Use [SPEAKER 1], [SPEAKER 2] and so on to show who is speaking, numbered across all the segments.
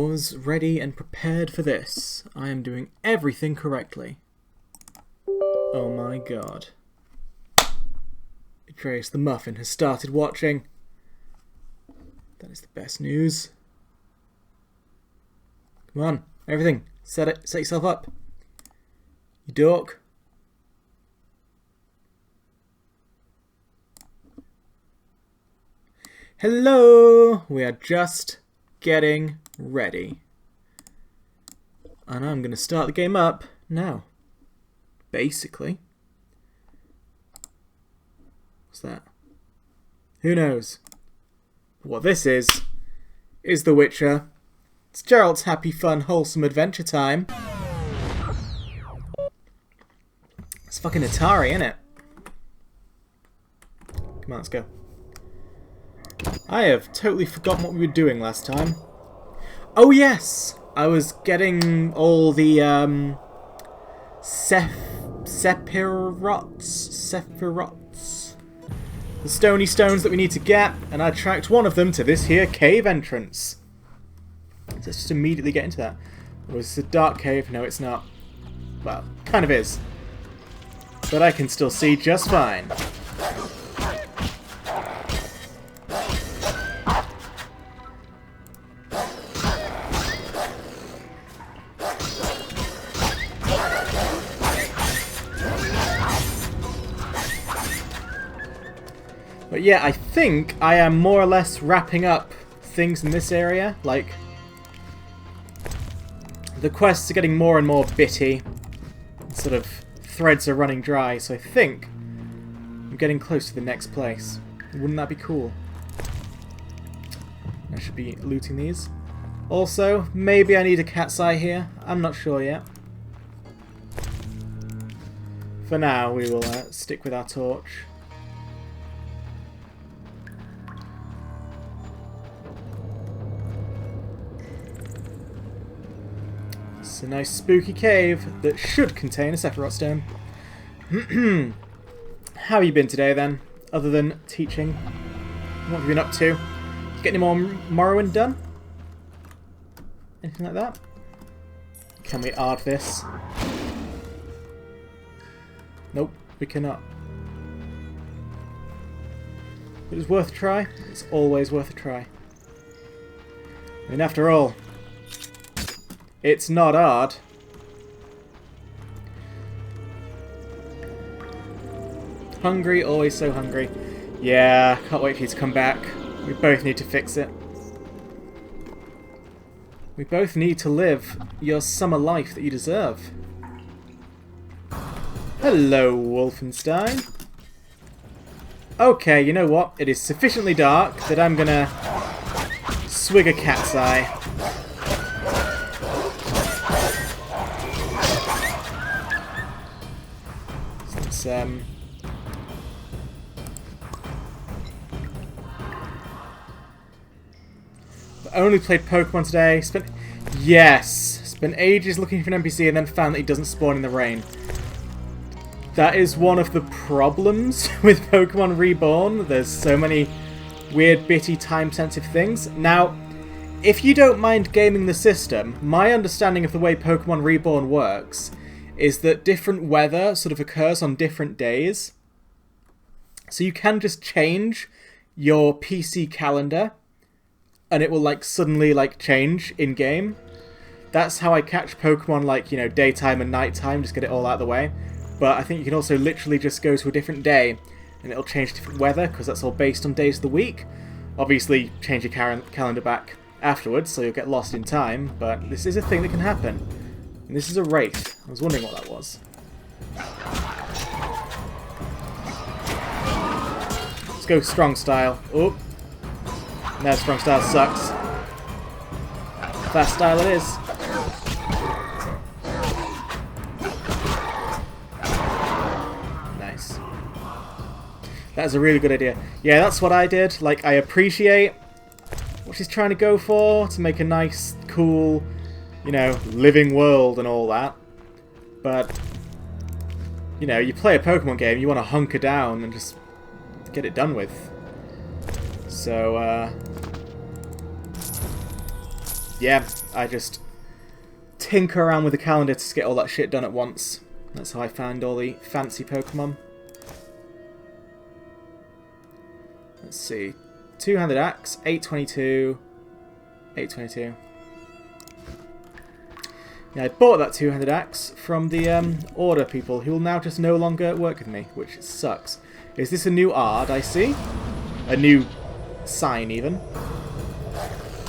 [SPEAKER 1] was ready and prepared for this. I am doing everything correctly. Oh my god. Atreus the Muffin has started watching. That is the best news. Come on, everything. Set yourself up. You dork. Hello! We are just getting ready. And I'm going to start the game up now. Basically. What's that? Who knows? What this is The Witcher. It's Geralt's happy, fun, wholesome adventure time. It's fucking Atari, innit? Come on, let's go. I have totally forgotten what we were doing last time. Oh yes! I was getting all the Sephiroths. The stony stones that we need to get, and I tracked one of them to this here cave entrance. So let's just immediately get into that. Oh, it's a dark cave. No, it's not. Well, kind of is. But I can still see just fine. But yeah, I think I am more or less wrapping up things in this area. Like, the quests are getting more and more bitty. Sort of threads are running dry, so I think I'm getting close to the next place. Wouldn't that be cool? I should be looting these. Also, maybe I need a cat's eye here. I'm not sure yet. For now, we will stick with our torch. It's a nice spooky cave that should contain a Sephiroth stone. How have you been today then, other than teaching? What have you been up to? Did you get any more Morrowind done? Anything like that? Can we art this? Nope, we cannot. It was worth a try. It's always worth a try. I mean, after all, it's not hard. Hungry, always so hungry. Yeah, can't wait for you to come back. We both need to fix it. We both need to live your summer life that you deserve. Hello, Wolfenstein. Okay, you know what? It is sufficiently dark that I'm gonna swig a cat's eye. I've only played Pokemon today. Spent ages looking for an NPC and then found that he doesn't spawn in the rain. That is one of the problems with Pokemon Reborn. There's so many weird, bitty, time-sensitive things. Now, if you don't mind gaming the system, my understanding of the way Pokemon Reborn works is that different weather sort of occurs on different days. So you can just change your PC calendar and it will like suddenly like change in game. That's how I catch Pokemon, like, you know, daytime and nighttime, just get it all out of the way. But I think you can also literally just go to a different day and it'll change different weather because that's all based on days of the week. Obviously change your calendar back afterwards so you'll get lost in time, but this is a thing that can happen. And this is a wraith. I was wondering what that was. Let's go strong style. Oh. No, strong style sucks. Fast style it is. Nice. That is a really good idea. Yeah, that's what I did. Like, I appreciate what she's trying to go for to make a nice, cool, you know, living world and all that. But, you know, you play a Pokemon game, you want to hunker down and just get it done with. So, yeah, I just tinker around with the calendar to get all that shit done at once. That's how I found all the fancy Pokemon. Let's see. Two-handed axe, 822, 822. Yeah, I bought that two-handed axe from the Order people, who will now just no longer work with me, which sucks. Is this a new Ard I see? A new sign, even.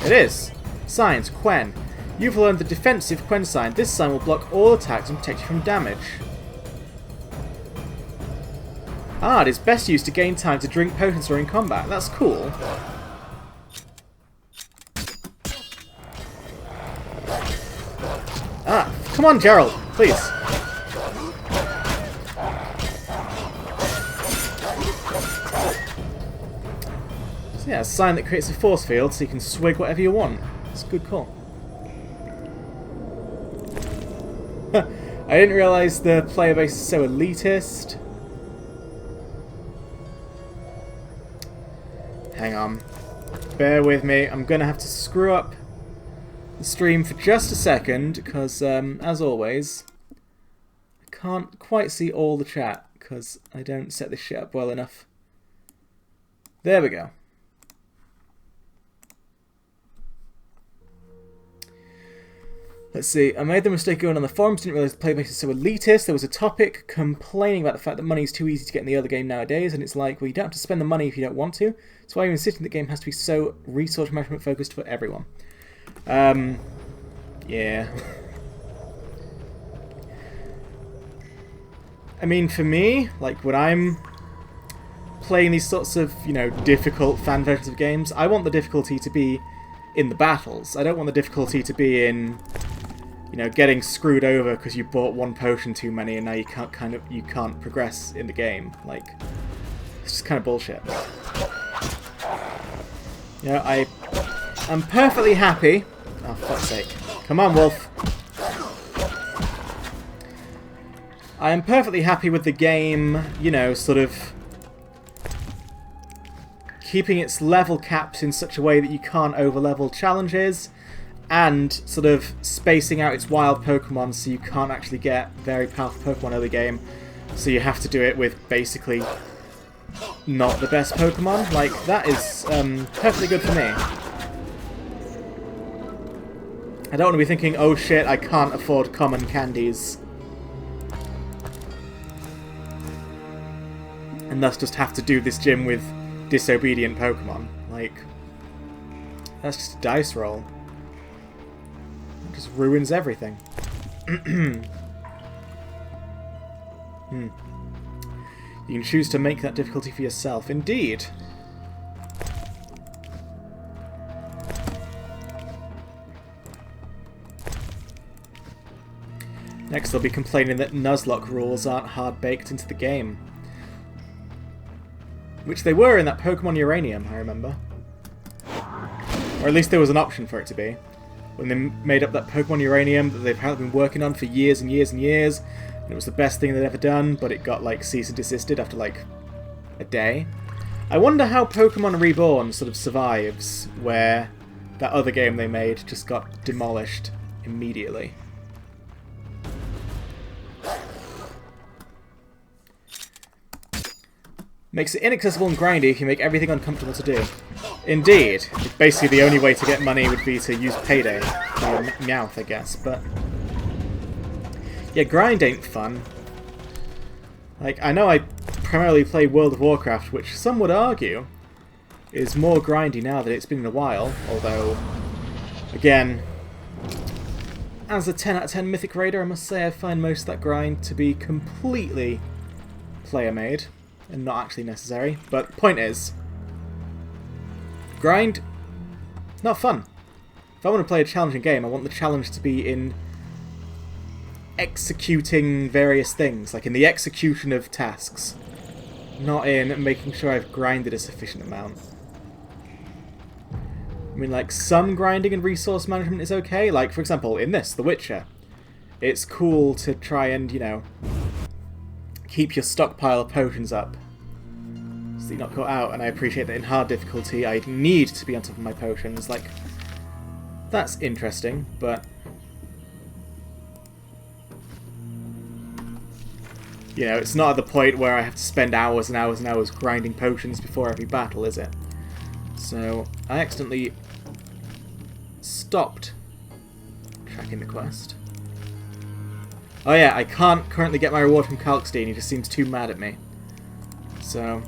[SPEAKER 1] It is. Signs, Quen. You've learned the defensive Quen sign. This sign will block all attacks and protect you from damage. Ard is best used to gain time to drink potions during combat. That's cool. Ah, come on, Gerald, please. So yeah, a sign that creates a force field so you can swig whatever you want. It's a good call. I didn't realise the player base is so elitist. Hang on. Bear with me. I'm going to have to screw up the stream for just a second because, as always, I can't quite see all the chat because I don't set this shit up well enough. There we go. Let's see, I made the mistake of going on the forums, didn't realise the player base is so elitist. There was a topic complaining about the fact that money is too easy to get in the other game nowadays, and it's like, well, you don't have to spend the money if you don't want to. That's why I'm insisting the game has to be so resource management focused for everyone. Yeah. I mean, for me, like, when I'm playing these sorts of, you know, difficult fan versions of games, I want the difficulty to be in the battles. I don't want the difficulty to be in, you know, getting screwed over because you bought one potion too many and now you can't progress in the game. Like, it's just kind of bullshit. You know, I'm perfectly happy. Oh, fuck's sake. Come on, Wolf. I am perfectly happy with the game, you know, sort of keeping its level caps in such a way that you can't over-level challenges, and sort of spacing out its wild Pokemon so you can't actually get very powerful Pokemon early game, so you have to do it with basically not the best Pokemon. Like, that is perfectly good for me. I don't want to be thinking, oh shit, I can't afford common candies, and thus just have to do this gym with disobedient Pokemon. Like, that's just a dice roll. It just ruins everything. You can choose to make that difficulty for yourself. Indeed. Next they'll be complaining that Nuzlocke rules aren't hard-baked into the game. Which they were in that Pokemon Uranium, I remember. Or at least there was an option for it to be. When they made up that Pokemon Uranium that they've apparently been working on for years and years and years, and it was the best thing they'd ever done, but it got, like, cease and desisted after, like, a day. I wonder how Pokemon Reborn sort of survives, where that other game they made just got demolished immediately. Makes it inaccessible and grindy if you make everything uncomfortable to do. Indeed. Basically the only way to get money would be to use Payday. Or Meowth, I guess, but... yeah, grind ain't fun. Like, I know I primarily play World of Warcraft, which some would argue is more grindy now that it's been in a while, although, again, as a 10 out of 10 Mythic Raider, I must say I find most of that grind to be completely player-made. And not actually necessary, but point is, grind, not fun. If I want to play a challenging game, I want the challenge to be in executing various things, like in the execution of tasks, not in making sure I've grinded a sufficient amount. I mean, like, some grinding and resource management is okay, like, for example, in this, The Witcher. It's cool to try and, you know, keep your stockpile of potions up so you're not caught out, and I appreciate that in hard difficulty I need to be on top of my potions. Like, That's interesting, but... You know, it's not at the point where I have to spend hours and hours and hours grinding potions before every battle, is it? So, I accidentally stopped tracking the quest. Oh yeah, I can't currently get my reward from Kalkstein, he just seems too mad at me. So,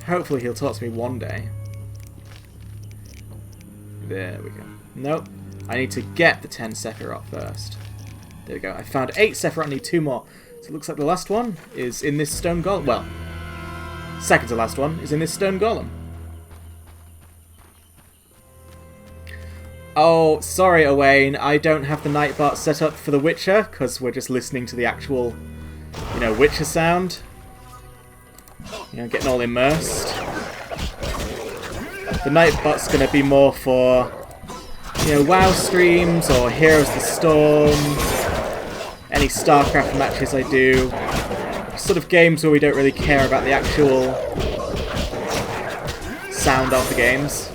[SPEAKER 1] hopefully he'll talk to me one day. There we go. Nope. I need to get the 10 Sephiroth first. There we go. I found 8 Sephiroth, I need 2 more. So it looks like the last one is in this stone golem. Well, second to last one is in this stone golem. Oh, sorry, Owain. I don't have the Nightbot set up for The Witcher, because we're just listening to the actual, you know, Witcher sound. You know, getting all immersed. The Nightbot's going to be more for, you know, WoW streams or Heroes of the Storm, any StarCraft matches I do. Sort of games where we don't really care about the actual sound of the games.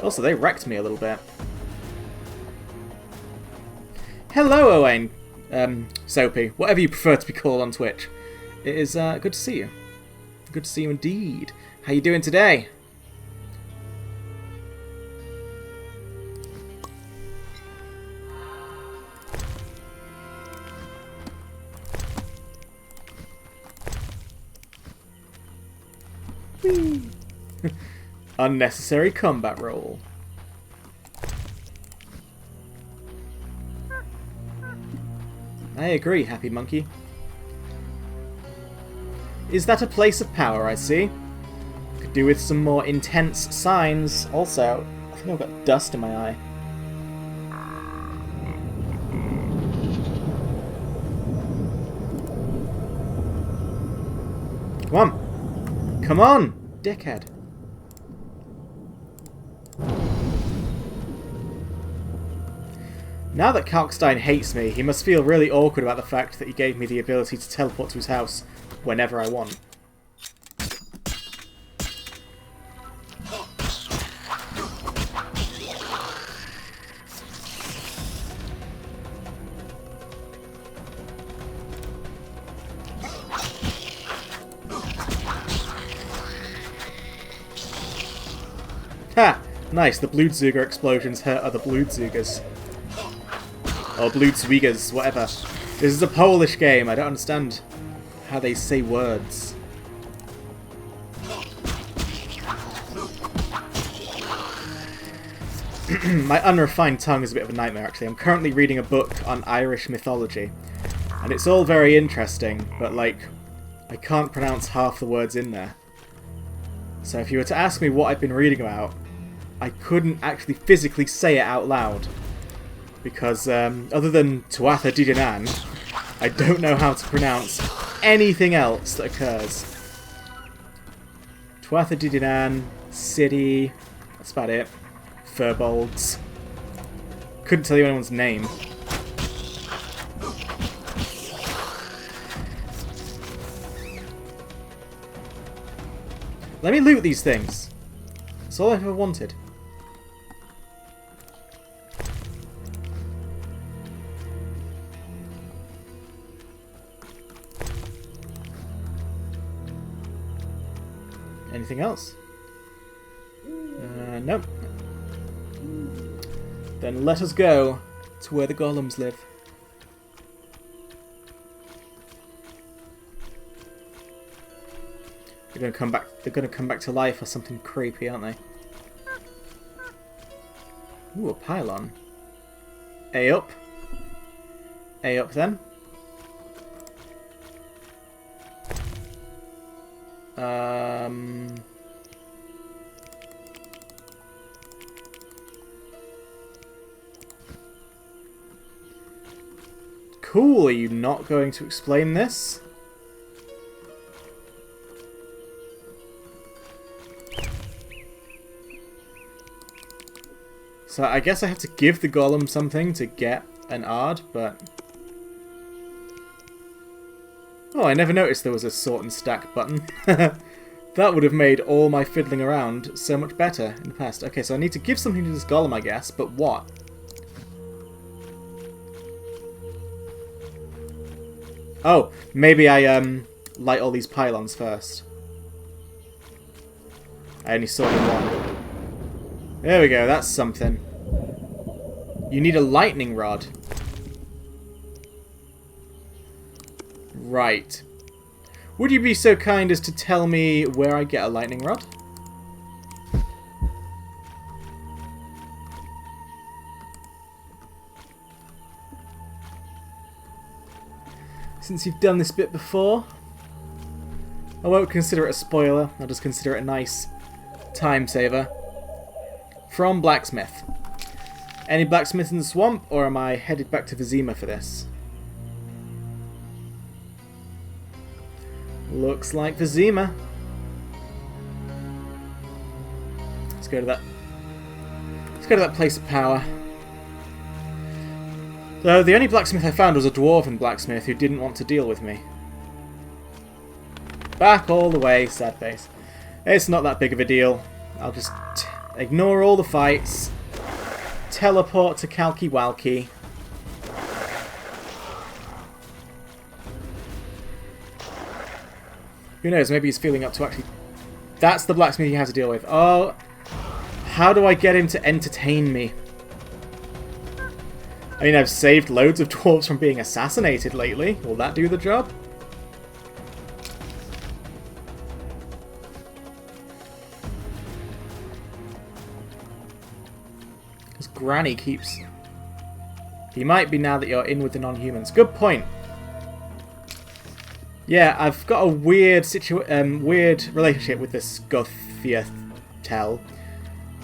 [SPEAKER 1] Also, they wrecked me a little bit. Hello, Owain. Soapy. Whatever you prefer to be called on Twitch. It is good to see you. Good to see you indeed. How you doing today? Whee! Unnecessary combat roll. I agree, Happy Monkey. Is that a place of power, I see? Could do with some more intense signs. Also, I think I've got dust in my eye. Come on! Come on, dickhead. Now that Kalkstein hates me, he must feel really awkward about the fact that he gave me the ability to teleport to his house whenever I want. Ha! Nice, the Bloodzuger explosions hurt other Bloodzugers. Or Bloodzwiggers, whatever. This is a Polish game, I don't understand how they say words. My unrefined tongue is a bit of a nightmare, actually. I'm currently reading a book on Irish mythology. And it's all very interesting, but, like, I can't pronounce half the words in there. So if you were to ask me what I've been reading about, I couldn't actually physically say it out loud. Because, other than Tuatha De Danann, I don't know how to pronounce anything else that occurs. Tuatha De Danann, City, that's about it. Furbolgs. Couldn't tell you anyone's name. Let me loot these things. That's all I've ever wanted. Anything else? Nope. Then let us go to where the golems live. They're gonna come back. They're gonna come back to life or something creepy, aren't they? Ooh, a pylon. A up. A up then. Cool, are you not going to explain this? So I guess I have to give the golem something to get an Ard, but... Oh, I never noticed there was a sort and stack button. That would have made all my fiddling around so much better in the past. Okay, so I need to give something to this golem, I guess, but what? Oh, maybe I light all these pylons first. I only saw the one. There we go, that's something. You need a lightning rod. Right. Would you be so kind as to tell me where I get a lightning rod? Since you've done this bit before, I won't consider it a spoiler, I'll just consider it a nice time saver. From Blacksmith. Any blacksmith in the swamp, or am I headed back to Vizima for this? Looks like Vizima. Let's go to that. Let's go to that place of power. Though the only blacksmith I found was a dwarven blacksmith who didn't want to deal with me. Back all the way, sad face. It's not that big of a deal. I'll just ignore all the fights. Teleport to Kalki Walki. Who knows, maybe he's feeling up to actually... That's the blacksmith you have to deal with. Oh, how do I get him to entertain me? I mean, I've saved loads of dwarves from being assassinated lately. Will that do the job? Because Granny keeps... He might be now that you're in with the non-humans. Good point. Yeah, I've got a weird weird relationship with this Gothiatel.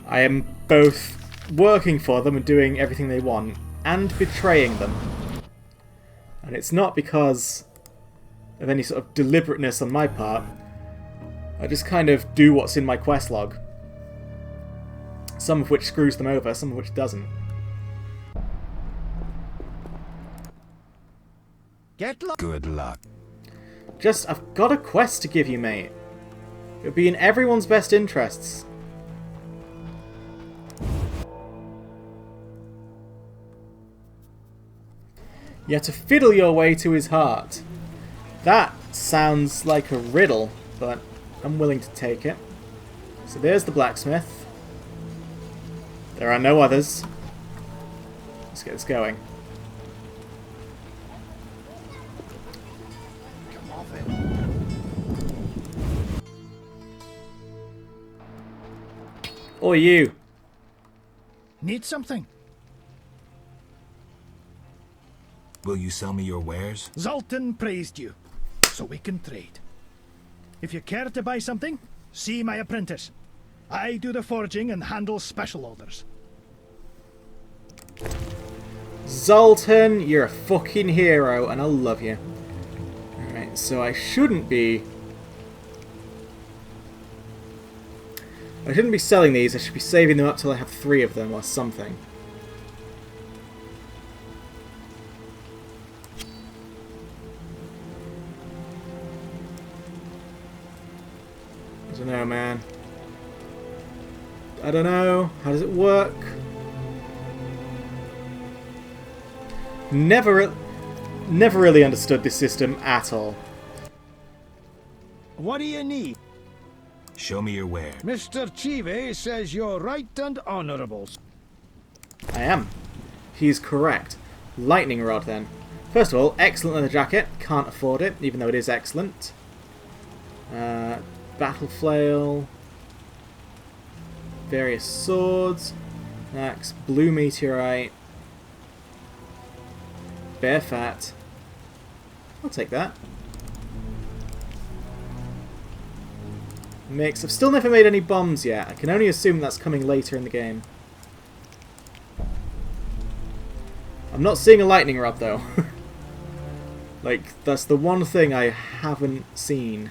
[SPEAKER 1] I am both working for them and doing everything they want, and betraying them. And it's not because of any sort of deliberateness on my part. I just kind of do what's in my quest log. Some of which screws them over, some of which doesn't.
[SPEAKER 2] Good luck.
[SPEAKER 1] Just, I've got a quest to give you, mate. It would be in everyone's best interests. You have to fiddle your way to his heart. That sounds like a riddle, but I'm willing to take it. So there's the blacksmith. There are no others. Let's get this going. Or you.
[SPEAKER 3] Need something?
[SPEAKER 2] Will you sell me your wares?
[SPEAKER 3] Zoltan praised you, so we can trade. If you care to buy something, see my apprentice. I do the forging and handle special orders.
[SPEAKER 1] Zoltan, you're a fucking hero, and I love you. Alright, so I shouldn't be selling these, I should be saving them up till I have 3 of them or something. I don't know, man. I don't know. How does it work? Never really understood this system at all.
[SPEAKER 4] What do you need?
[SPEAKER 2] Show me your ware.
[SPEAKER 4] Mr. Chive says you're right and honourable.
[SPEAKER 1] I am. He's correct. Lightning rod, then. First of all, excellent leather jacket. Can't afford it, even though it is excellent. Battle flail. Various swords. Axe. Blue meteorite. Bear fat. I'll take that. Mix. I've still never made any bombs yet. I can only assume that's coming later in the game. I'm not seeing a lightning rod though. Like, that's the one thing I haven't seen.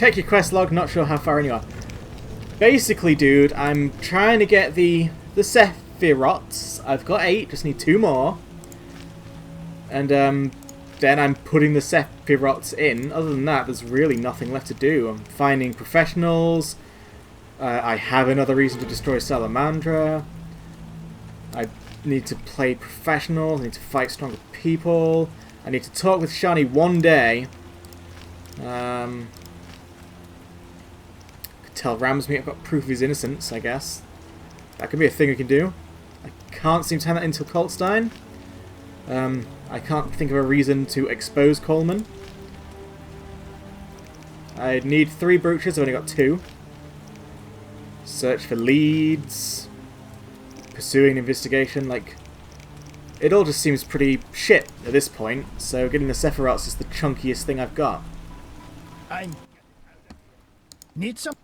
[SPEAKER 1] Check your quest log, not sure how far in you are. Basically, dude, I'm trying to get the Sephiroths. I've got 8, just need 2 more. And then I'm putting the Sephiroths in. Other than that, there's really nothing left to do. I'm finding professionals. I have another reason to destroy Salamandra. I need to play professionals. I need to fight stronger people. I need to talk with Shani one day. Could tell Ramsmeet I've got proof of his innocence, I guess. That could be a thing we can do. I can't seem to turn that into Coltstein. I can't think of a reason to expose Coleman. I need 3 brooches, I've only got 2. Search for leads. Pursuing investigation, like... It all just seems pretty shit at this point, so getting the Sephiroths is the chunkiest thing I've got.
[SPEAKER 3] I need some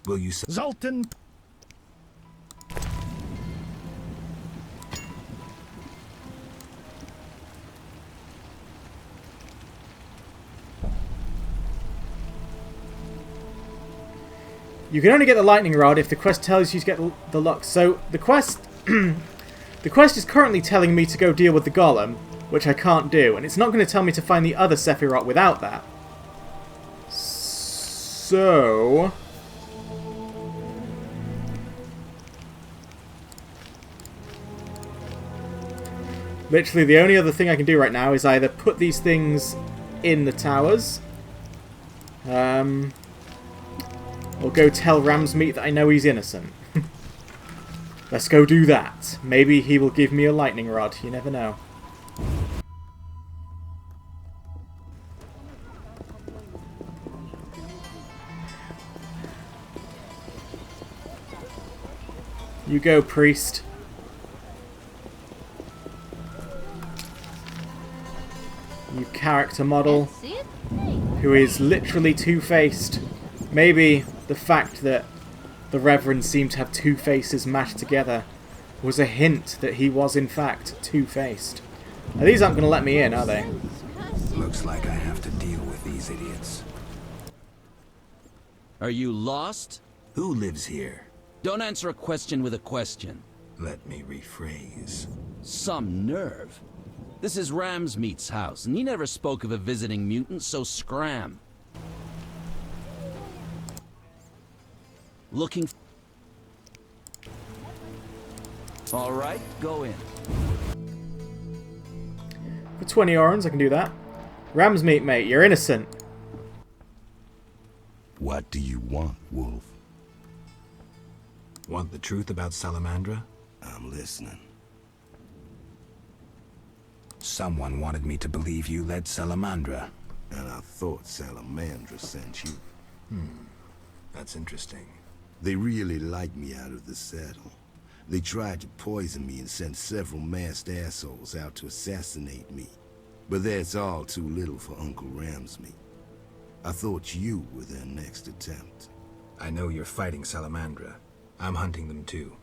[SPEAKER 2] Will you
[SPEAKER 3] Zoltan.
[SPEAKER 1] You can only get the lightning rod if the quest tells you to get the luck. So the quest, the quest is currently telling me to go deal with the golem, which I can't do, and it's not going to tell me to find the other Sephiroth without that. So literally the only other thing I can do right now is either put these things in the towers, or go tell Ramsmeet that I know he's innocent. Let's go do that. Maybe he will give me a lightning rod. You never know. You go, priest. You character model who is literally two-faced. Maybe the fact that the Reverend seemed to have 2 faces mashed together was a hint that he was in fact two-faced. Now, these aren't going to let me in, are they?
[SPEAKER 2] Looks like I have to deal with these idiots.
[SPEAKER 5] Are you lost?
[SPEAKER 2] Who lives here?
[SPEAKER 5] Don't answer a question with a question.
[SPEAKER 2] Let me rephrase.
[SPEAKER 5] Some nerve. This is Ramsmeet's house, and he never spoke of a visiting mutant, so scram. Looking... All right, go in.
[SPEAKER 1] For 20 orans, I can do that. Ramsmeet, mate, you're innocent.
[SPEAKER 6] What do you want, Wolf?
[SPEAKER 2] Want the truth about Salamandra?
[SPEAKER 6] I'm listening.
[SPEAKER 2] Someone wanted me to believe you led Salamandra.
[SPEAKER 6] And I thought Salamandra sent you.
[SPEAKER 2] That's interesting.
[SPEAKER 6] They really liked me out of the saddle. They tried to poison me and sent several masked assholes out to assassinate me. But that's all too little for Uncle Ramsmeet. I thought you were their next attempt.
[SPEAKER 2] I know you're fighting Salamandra. I'm hunting them too.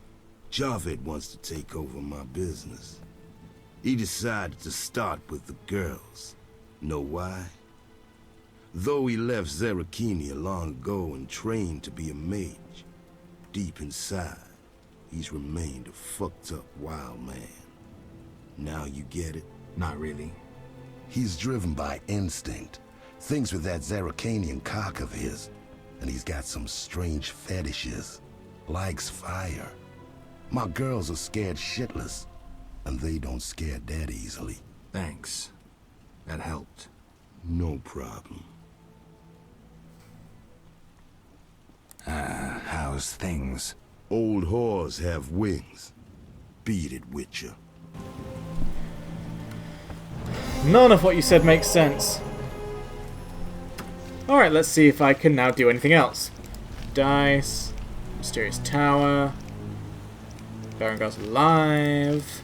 [SPEAKER 6] Javed wants to take over my business. He decided to start with the girls. Know why? Though he left Zarakini long ago and trained to be a mage, deep inside, he's remained a fucked up wild man. Now you get it?
[SPEAKER 2] Not really.
[SPEAKER 6] He's driven by instinct. Thinks with that Zarakanian cock of his. And he's got some strange fetishes. Likes fire. My girls are scared shitless. And they don't scare that easily.
[SPEAKER 2] Thanks. That helped.
[SPEAKER 6] No problem.
[SPEAKER 2] How's things?
[SPEAKER 6] Old whores have wings. Beat it, Witcher.
[SPEAKER 1] None of what you said makes sense. Alright, let's see if I can now do anything else. Dice. Mysterious Tower. Berengar's alive.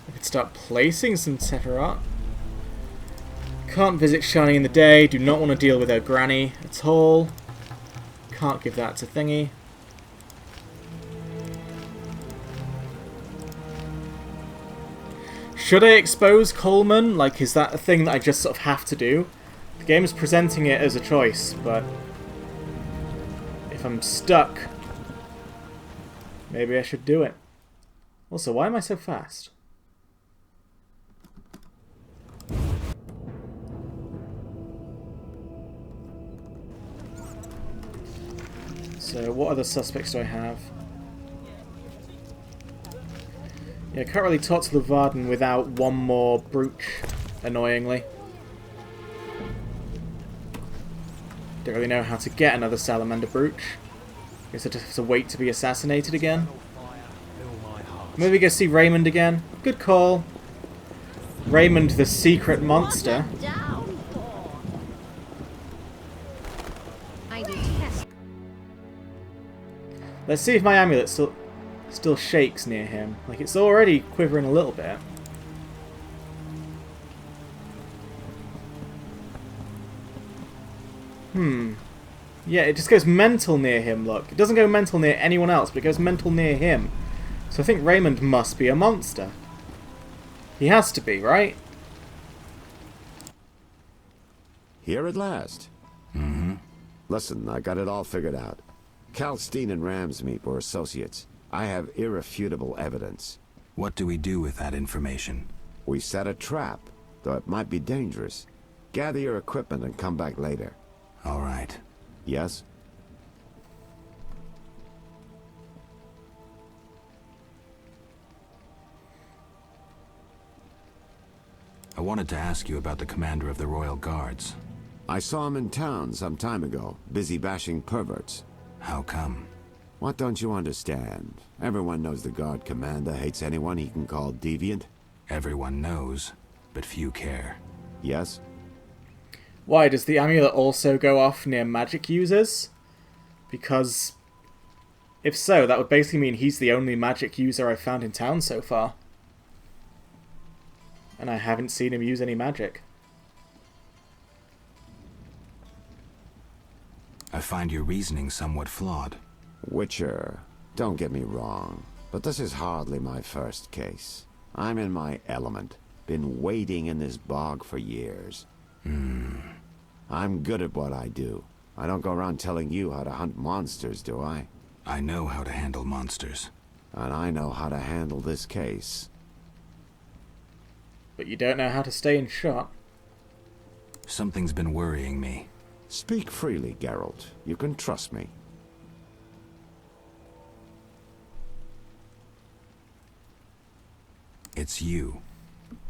[SPEAKER 1] I could start placing some Sephiroth. Can't visit Shani in the day. Do not want to deal with her granny at all. Can't give that to Thingy. Should I expose Coleman? Like, is that a thing that I just sort of have to do? The game is presenting it as a choice, but if I'm stuck, maybe I should do it. Also, why am I so fast? So, what other suspects do I have? Yeah, I can't really talk to Levarden without one more brooch, annoyingly. Don't really know how to get another salamander brooch. Guess I just have to wait to be assassinated again. Maybe go see Raymond again. Good call. Raymond the secret monster.
[SPEAKER 7] I detest.
[SPEAKER 1] Let's see if my amulet still shakes near him. Like, it's already quivering a little bit. Yeah, it just goes mental near him, look. It doesn't go mental near anyone else, but it goes mental near him. So I think Raymond must be a monster. He has to be, right?
[SPEAKER 8] Here at last. Mm-hmm. Listen, I got it all figured out. Kalstein and Ramsmeet were associates. I have irrefutable evidence.
[SPEAKER 2] What do we do with that information?
[SPEAKER 8] We set a trap, though it might be dangerous. Gather your equipment and come back later.
[SPEAKER 2] All right.
[SPEAKER 8] Yes?
[SPEAKER 2] I wanted to ask you about the commander of the Royal Guards.
[SPEAKER 8] I saw him in town some time ago, busy bashing perverts.
[SPEAKER 2] How come?
[SPEAKER 8] What don't you understand? Everyone knows the Guard commander hates anyone he can call deviant.
[SPEAKER 2] Everyone knows, but few care.
[SPEAKER 8] Yes?
[SPEAKER 1] Why, does the amulet also go off near magic users? Because if so, that would basically mean he's the only magic user I've found in town so far. And I haven't seen him use any magic.
[SPEAKER 2] I find your reasoning somewhat flawed.
[SPEAKER 8] Witcher, don't get me wrong, but this is hardly my first case. I'm in my element. Been wading in this bog for years. I'm good at what I do. I don't go around telling you how to hunt monsters, do I?
[SPEAKER 2] I know how to handle monsters.
[SPEAKER 8] And I know how to handle this case.
[SPEAKER 1] But you don't know how to stay in shot.
[SPEAKER 2] Something's been worrying me.
[SPEAKER 8] Speak freely, Geralt. You can trust me.
[SPEAKER 2] It's you.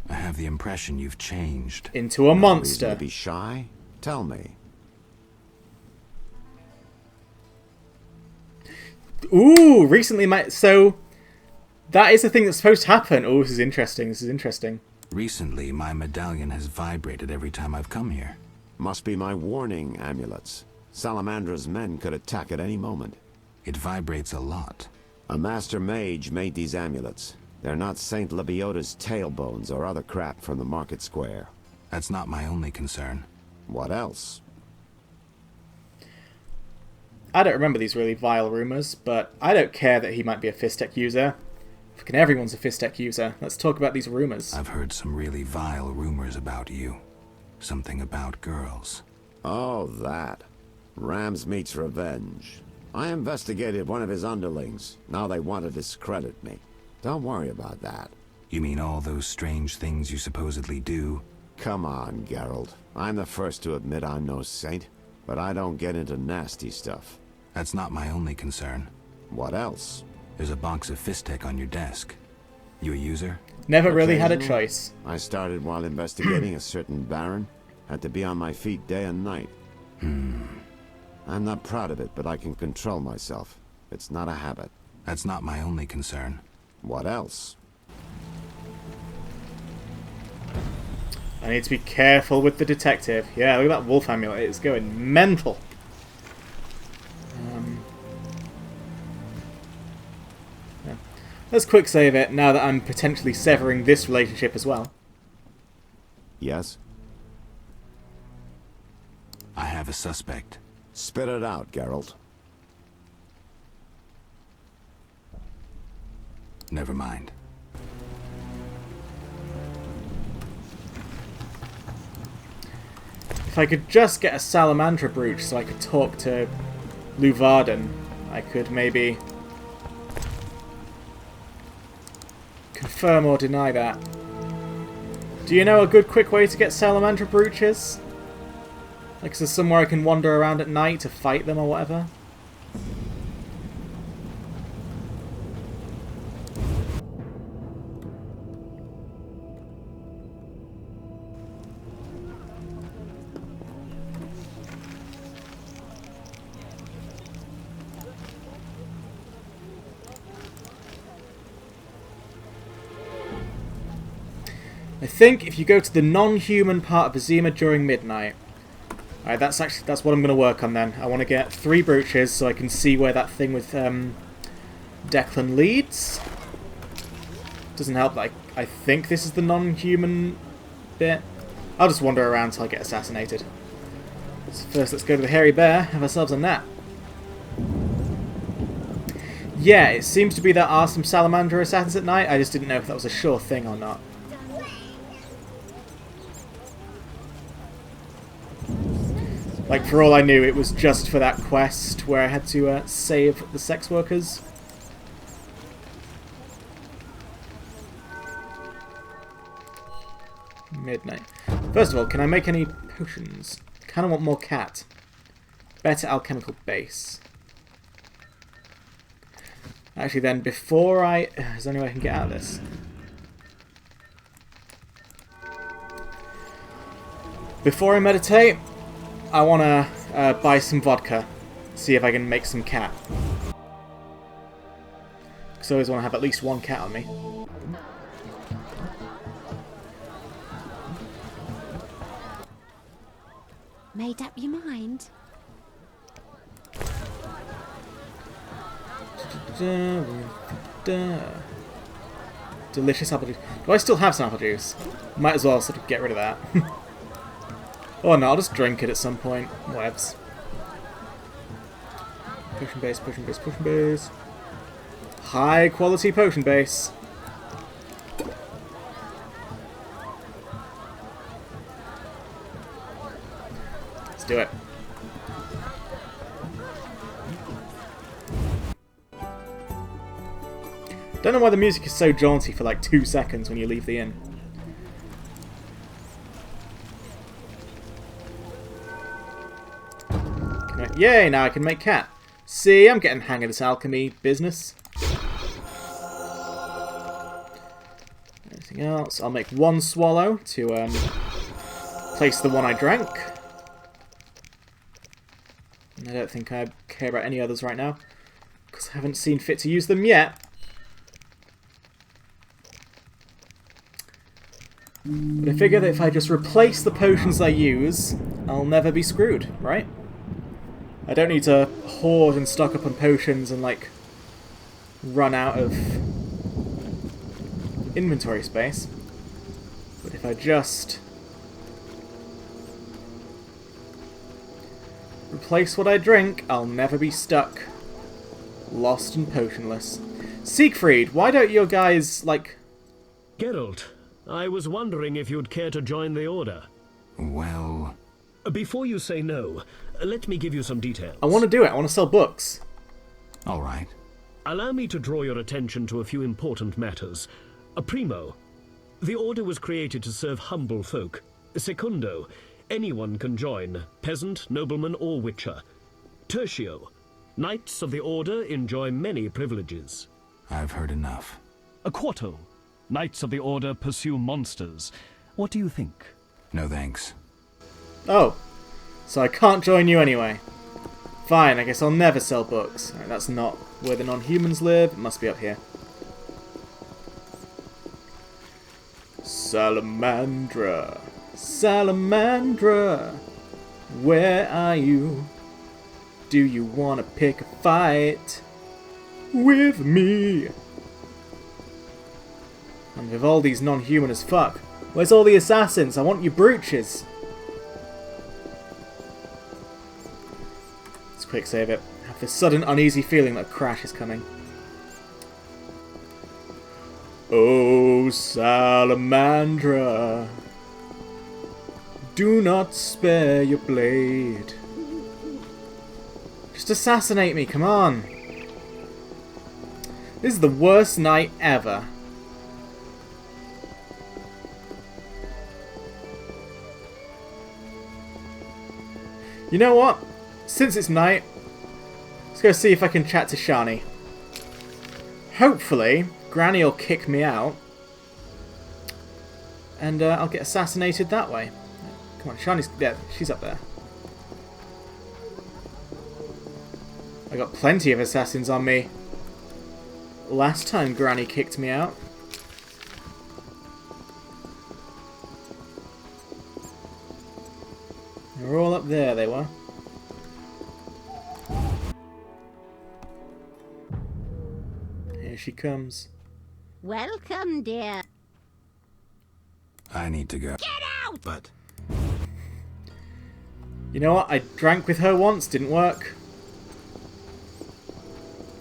[SPEAKER 2] I have the impression you've changed.
[SPEAKER 1] Into a
[SPEAKER 8] No reason
[SPEAKER 1] monster.
[SPEAKER 8] to be shy? Tell me.
[SPEAKER 1] Ooh, recently so that is a thing that's supposed to happen. Oh, this is interesting. This is interesting.
[SPEAKER 2] Recently, my medallion has vibrated every time I've come here.
[SPEAKER 8] Must be my warning amulets. Salamandra's men could attack at any moment.
[SPEAKER 2] It vibrates a lot.
[SPEAKER 8] A master mage made these amulets. They're not Saint Lebioda's tailbones or other crap from the market square.
[SPEAKER 2] That's not my only concern.
[SPEAKER 8] What else?
[SPEAKER 1] I don't remember these really vile rumors, but I don't care that he might be a Fistek user. Fucking everyone's a Fistek user. Let's talk about these rumors.
[SPEAKER 2] I've heard some really vile rumors about you. Something about girls.
[SPEAKER 8] Oh, that. Ramsmeet's revenge. I investigated one of his underlings. Now they want to discredit me. Don't worry about that.
[SPEAKER 2] You mean all those strange things you supposedly do?
[SPEAKER 8] Come on, Geralt. I'm the first to admit I'm no saint, but I don't get into nasty stuff.
[SPEAKER 2] That's not my only concern.
[SPEAKER 8] What else?
[SPEAKER 2] There's a box of Fistek on your desk. You a user?
[SPEAKER 1] Never really had a
[SPEAKER 8] Occasionally.
[SPEAKER 1] choice.
[SPEAKER 8] I started while investigating a certain baron. Had to be on my feet day and night. I'm not proud of it, but I can control myself. It's not a habit.
[SPEAKER 2] That's not my only concern.
[SPEAKER 8] What else?
[SPEAKER 1] I need to be careful with the detective. Yeah, look at that wolf amulet. It's going mental. Yeah. Let's quick save it now that I'm potentially severing this relationship as well.
[SPEAKER 8] Yes?
[SPEAKER 2] I have a suspect.
[SPEAKER 8] Spit it out, Geralt.
[SPEAKER 2] Never mind.
[SPEAKER 1] If I could just get a Salamandra brooch so I could talk to Luvarden, I could maybe confirm or deny that. Do you know a good quick way to get Salamandra brooches? Like, is there somewhere I can wander around at night to fight them or whatever? I think if you go to the non-human part of Vizima during midnight. Alright, that's what I'm going to work on then. I want to get 3 brooches so I can see where that thing with Declan leads. Doesn't help that I think this is the non-human bit. I'll just wander around till I get assassinated. So first let's go to the Hairy Bear, have ourselves a nap. Yeah, it seems to be there are some Salamander assassins at night. I just didn't know if that was a sure thing or not. Like, for all I knew, it was just for that quest where I had to save the sex workers. Midnight. First of all, can I make any potions? Kind of want more cat. Better alchemical base. Actually, then, before I... Is there any way I can get out of this? Before I meditate, I want to buy some vodka. See if I can make some cat. Because I always want to have at least one cat on me.
[SPEAKER 7] Made up your mind?
[SPEAKER 1] Delicious apple juice. Do I still have some apple juice? Might as well sort of get rid of that. Or no, I'll just drink it at some point. Whatevs. Potion base, potion base, potion base. High quality potion base. Let's do it. Don't know why the music is so jaunty for like 2 seconds when you leave the inn. Yay, now I can make cat. See, I'm getting the hang of this alchemy business. Anything else? I'll make 1 swallow to place the one I drank. And I don't think I care about any others right now, because I haven't seen fit to use them yet. But I figure that if I just replace the potions I use, I'll never be screwed, right? I don't need to hoard and stock up on potions and, like, run out of inventory space. But if I just replace what I drink, I'll never be stuck, lost and potionless. Siegfried, why don't your guys, like...
[SPEAKER 9] Geralt, I was wondering if you'd care to join the Order.
[SPEAKER 2] Well...
[SPEAKER 9] Before you say no, let me give you some details.
[SPEAKER 1] I want to do it. I want to sell books.
[SPEAKER 2] All right.
[SPEAKER 9] Allow me to draw your attention to a few important matters. Primo, the Order was created to serve humble folk. Secundo, anyone can join, peasant, nobleman, or witcher. Tertio, Knights of the Order enjoy many privileges.
[SPEAKER 2] I've heard enough.
[SPEAKER 10] Quarto, Knights of the Order pursue monsters. What do you think?
[SPEAKER 2] No thanks.
[SPEAKER 1] Oh, so I can't join you anyway. Fine, I guess I'll never sell books. Right, that's not where the non-humans live. It must be up here. Salamandra, Salamandra, where are you? Do you want to pick a fight with me? And with all these non-human as fuck, where's all the assassins? I want your brooches. Quick save it. I have this sudden uneasy feeling that a crash is coming. Oh, Salamandra, Do not spare your blade. Just assassinate me, come on. This is the worst night ever. You know what? Since it's night, let's go see if I can chat to Shani. Hopefully, Granny will kick me out. And I'll get assassinated that way. Come on, Shani's... yeah, she's up there. I got plenty of assassins on me. Last time Granny kicked me out. They were all up there, they were. Here she comes.
[SPEAKER 7] Welcome, dear.
[SPEAKER 2] I need to go.
[SPEAKER 7] Get out!
[SPEAKER 2] But
[SPEAKER 1] You know what? I drank with her once, didn't work.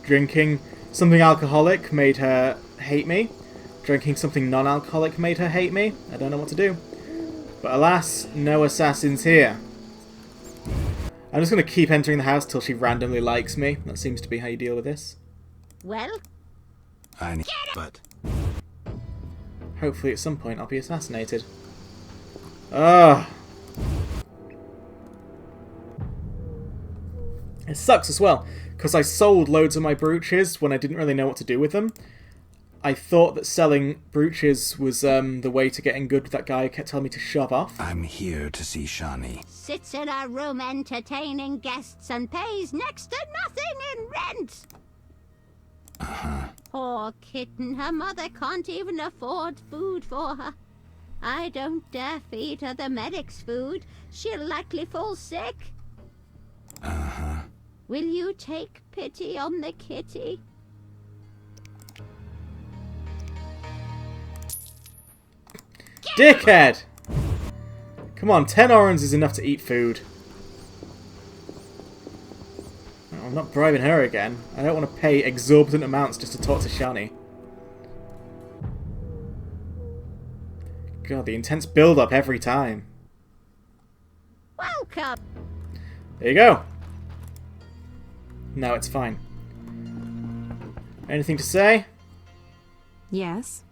[SPEAKER 1] Drinking something alcoholic made her hate me. Drinking something non-alcoholic made her hate me. I don't know what to do. But alas, no assassins here. I'm just going to keep entering the house till she randomly likes me. That seems to be how you deal with this.
[SPEAKER 7] Well,
[SPEAKER 2] I need. But
[SPEAKER 1] Hopefully at some point I'll be assassinated. Ugh. It sucks as well, because I sold loads of my brooches when I didn't really know what to do with them. I thought that selling brooches was the way to getting good with that guy who kept telling me to shove off.
[SPEAKER 2] I'm here to see Shani.
[SPEAKER 7] sits in a room entertaining guests and pays next to nothing in rent. Poor kitten, her mother can't even afford food for her. I don't dare feed her the medic's food. She'll likely fall sick. Will you take pity on the kitty?
[SPEAKER 1] Dickhead! Come on, 10 orange is enough to eat food. Oh, I'm not bribing her again. I don't want to pay exorbitant amounts just to talk to Shani. God, the intense build-up every time.
[SPEAKER 7] Welcome.
[SPEAKER 1] There you go. Now it's fine. Anything to say?
[SPEAKER 11] Yes?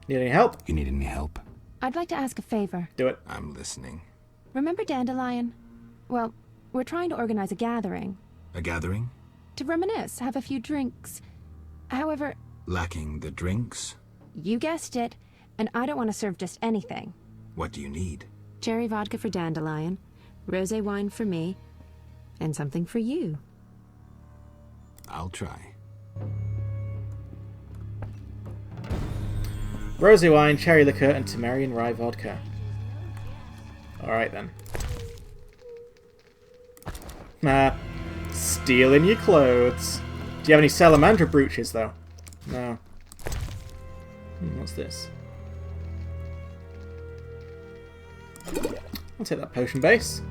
[SPEAKER 1] Need any help?
[SPEAKER 2] You need any help?
[SPEAKER 11] I'd like to ask a favor.
[SPEAKER 1] Do it.
[SPEAKER 2] I'm listening.
[SPEAKER 11] Remember Dandelion? Well, we're trying to organize a gathering.
[SPEAKER 2] A gathering?
[SPEAKER 11] To reminisce, have a few drinks. However...
[SPEAKER 2] Lacking the drinks?
[SPEAKER 11] You guessed it, and I don't want to serve just anything.
[SPEAKER 2] What do you need?
[SPEAKER 11] Cherry vodka for Dandelion, rosé wine for me, and something for you.
[SPEAKER 2] I'll try.
[SPEAKER 1] Rosé wine, cherry liqueur, and Temerian rye vodka. Alright then. Stealing your clothes. Do you have any salamandra brooches though? No. What's this? I'll take that potion base.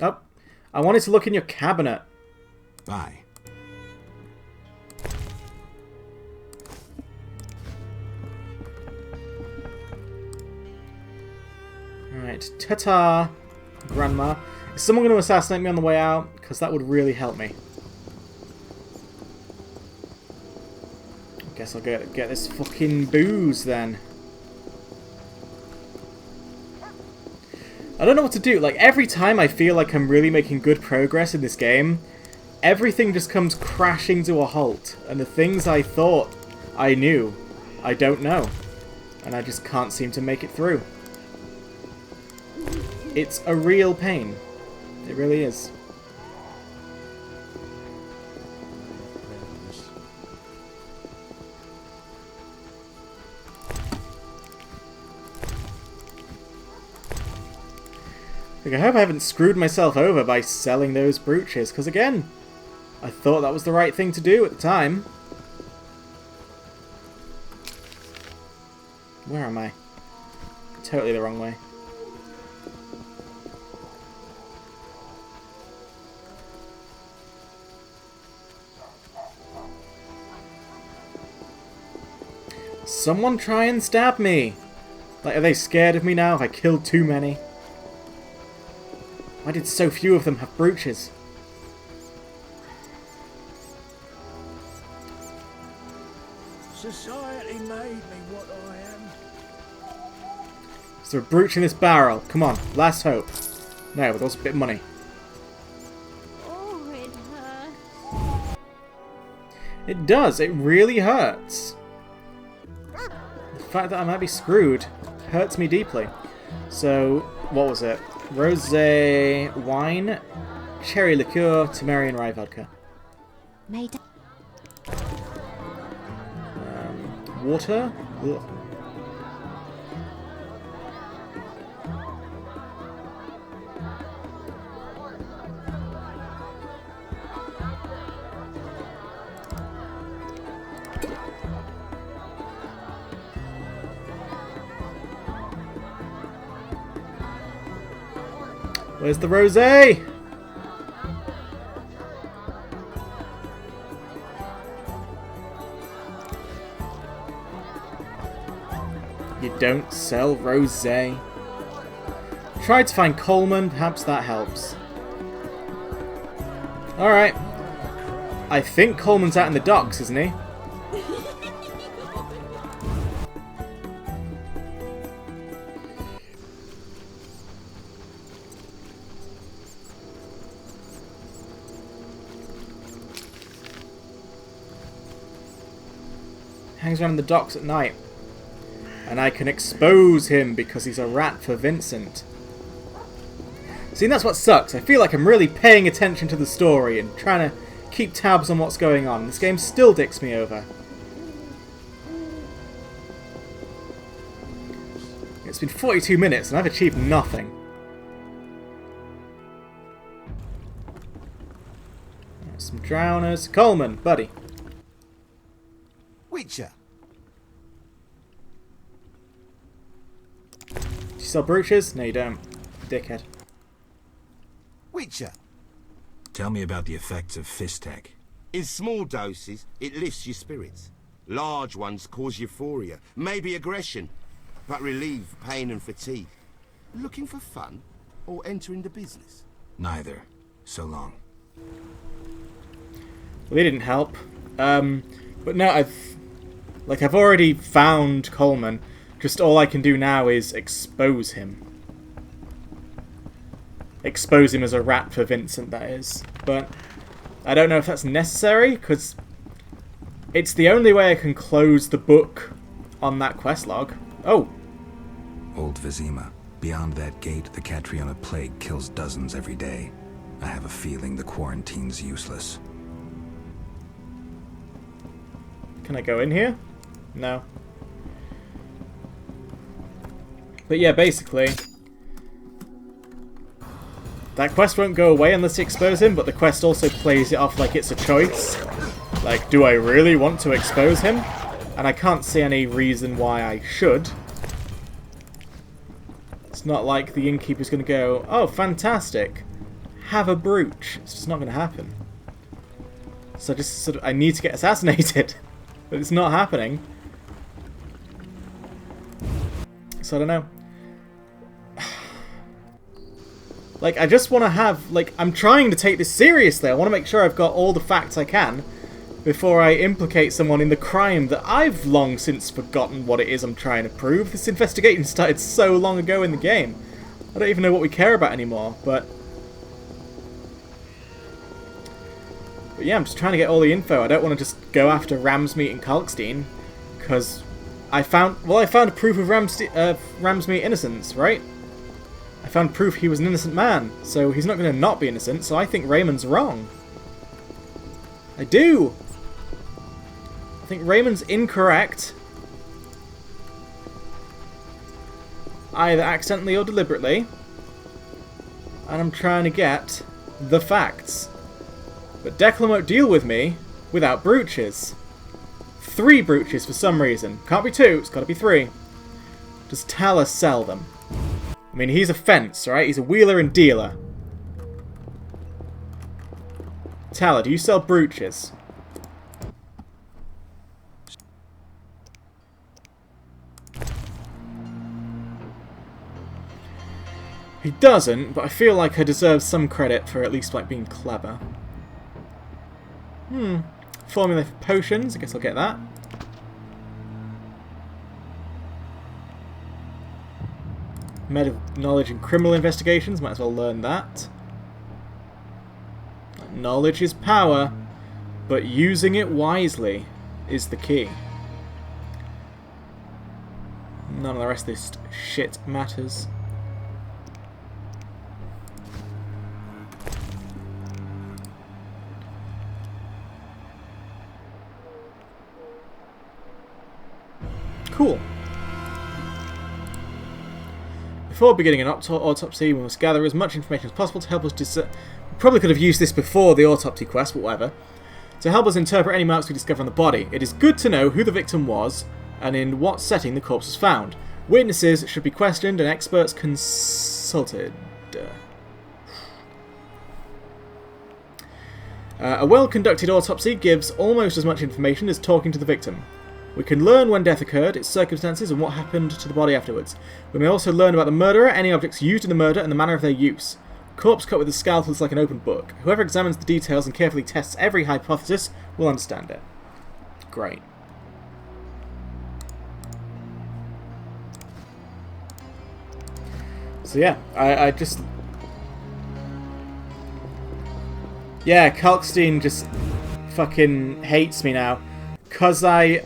[SPEAKER 1] Oh, I wanted to look in your cabinet.
[SPEAKER 2] Bye.
[SPEAKER 1] Alright, ta-ta, Grandma. Is someone going to assassinate me on the way out? Because that would really help me. I guess I'll get this fucking booze then. I don't know what to do. Like, every time I feel like I'm really making good progress in this game, everything just comes crashing to a halt. And the things I thought I knew, I don't know. And I just can't seem to make it through. It's a real pain. It really is. Like, I hope I haven't screwed myself over by selling those brooches, because again, I thought that was the right thing to do at the time. Where am I? Totally the wrong way. someone try and stab me? Like, are they scared of me now? Have I killed too many? Why did so few of them have brooches?
[SPEAKER 4] Society made me what I am.
[SPEAKER 1] Is there a brooch in this barrel? Come on, last hope. No, but also a bit of money.
[SPEAKER 7] Oh, it hurts.
[SPEAKER 1] It does, it really hurts. The fact that I might be screwed hurts me deeply. So, what was it? Rosé wine, cherry liqueur, Temerian rye vodka.
[SPEAKER 11] Made
[SPEAKER 1] Water? Ugh. Where's the rosé? You don't sell rosé. Try to find Coleman, perhaps that helps. Alright. I think Coleman's out in the docks, isn't he? Hangs around in the docks at night. And I can expose him because he's a rat for Vincent. See, and that's what sucks. I feel like I'm really paying attention to the story and trying to keep tabs on what's going on. This game still dicks me over. It's been 42 minutes and I've achieved nothing. Some drowners. Coleman, buddy.
[SPEAKER 6] Witcher.
[SPEAKER 1] Do you sell brooches? No, you don't. Dickhead.
[SPEAKER 6] Witcher.
[SPEAKER 2] Tell me about the effects of Fistek.
[SPEAKER 6] In small doses, it lifts your spirits. Large ones cause euphoria, maybe aggression, but relieve pain and fatigue. Looking for fun or entering the business?
[SPEAKER 2] Neither. So long.
[SPEAKER 1] Well, they didn't help. But no, I've already found Coleman. Just all I can do now is expose him. Expose him as a rat for Vincent, that is. But I don't know if that's necessary, because it's the only way I can close the book on that quest log. Oh!
[SPEAKER 2] Old Vizima. Beyond that gate, the Catriona plague kills dozens every day. I have a feeling the quarantine's useless.
[SPEAKER 1] Can I go in here? No. But yeah, basically, that quest won't go away unless you expose him, but the quest also plays it off like it's a choice. Like, do I really want to expose him? And I can't see any reason why I should. It's not like the innkeeper's going to go, oh, fantastic, have a brooch. It's just not going to happen. So I need to get assassinated. But it's not happening. So I don't know. Like, I just want to have, like, I'm trying to take this seriously. I want to make sure I've got all the facts I can before I implicate someone in the crime that I've long since forgotten what it is I'm trying to prove. This investigation started so long ago in the game. I don't even know what we care about anymore, but yeah, I'm just trying to get all the info. I don't want to just go after Ramsmeat and Kalkstein, because I found a proof of Ramsmeat innocence, right? I found proof he was an innocent man, so he's not going to not be innocent, so I think Raymond's wrong. I do! I think Raymond's incorrect. Either accidentally or deliberately. And I'm trying to get the facts. But Declan won't deal with me without brooches. 3 brooches for some reason. Can't be 2, it's got to be 3. Does Tala sell them? I mean, he's a fence, right? He's a wheeler and dealer. Tala, do you sell brooches? He doesn't, but I feel like I deserve some credit for at least like being clever. Formula for potions, I guess I'll get that. Knowledge in criminal investigations, might as well learn that. Knowledge is power, but using it wisely is the key. None of the rest of this shit matters. Cool. Before beginning an autopsy, we must gather as much information as possible to help us discern. We probably could have used this before the autopsy quest, but whatever. To help us interpret any marks we discover on the body, it is good to know who the victim was and in what setting the corpse was found. Witnesses should be questioned and experts consulted. A well-conducted autopsy gives almost as much information as talking to the victim. We can learn when death occurred, its circumstances, and what happened to the body afterwards. We may also learn about the murderer, any objects used in the murder, and the manner of their use. Corpse cut with a scalpel is like an open book. Whoever examines the details and carefully tests every hypothesis will understand it. Great. So yeah, I just... Yeah, Kalkstein just fucking hates me now. 'Cause I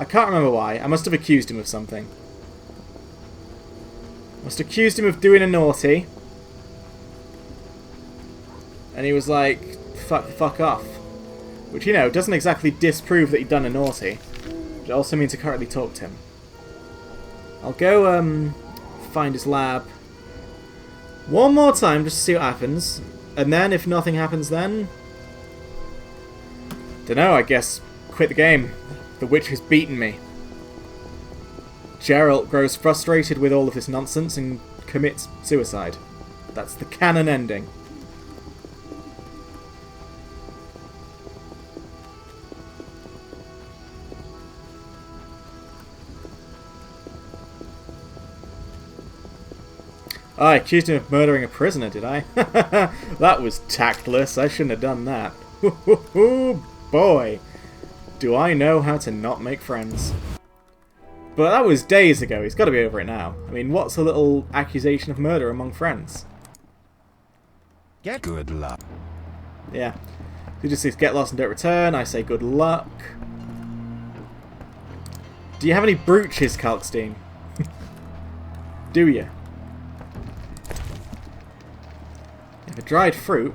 [SPEAKER 1] can't remember why. I must have accused him of something. Must have accused him of doing a naughty. And he was like, fuck off. Which, you know, doesn't exactly disprove that he'd done a naughty. It also means I can't really talk to him. I'll go, find his lab one more time just to see what happens. And then, if nothing happens then... Dunno, I guess quit the game. The witch has beaten me. Geralt grows frustrated with all of this nonsense and commits suicide. That's the canon ending. I accused him of murdering a prisoner, did I? That was tactless. I shouldn't have done that. Boy, do I know how to not make friends. But that was days ago. He's got to be over it now. I mean, what's a little accusation of murder among friends?
[SPEAKER 2] Get good luck.
[SPEAKER 1] Yeah. He just says get lost and don't return. I say good luck. Do you have any brooches, Kalkstein? Do you? You have a dried fruit.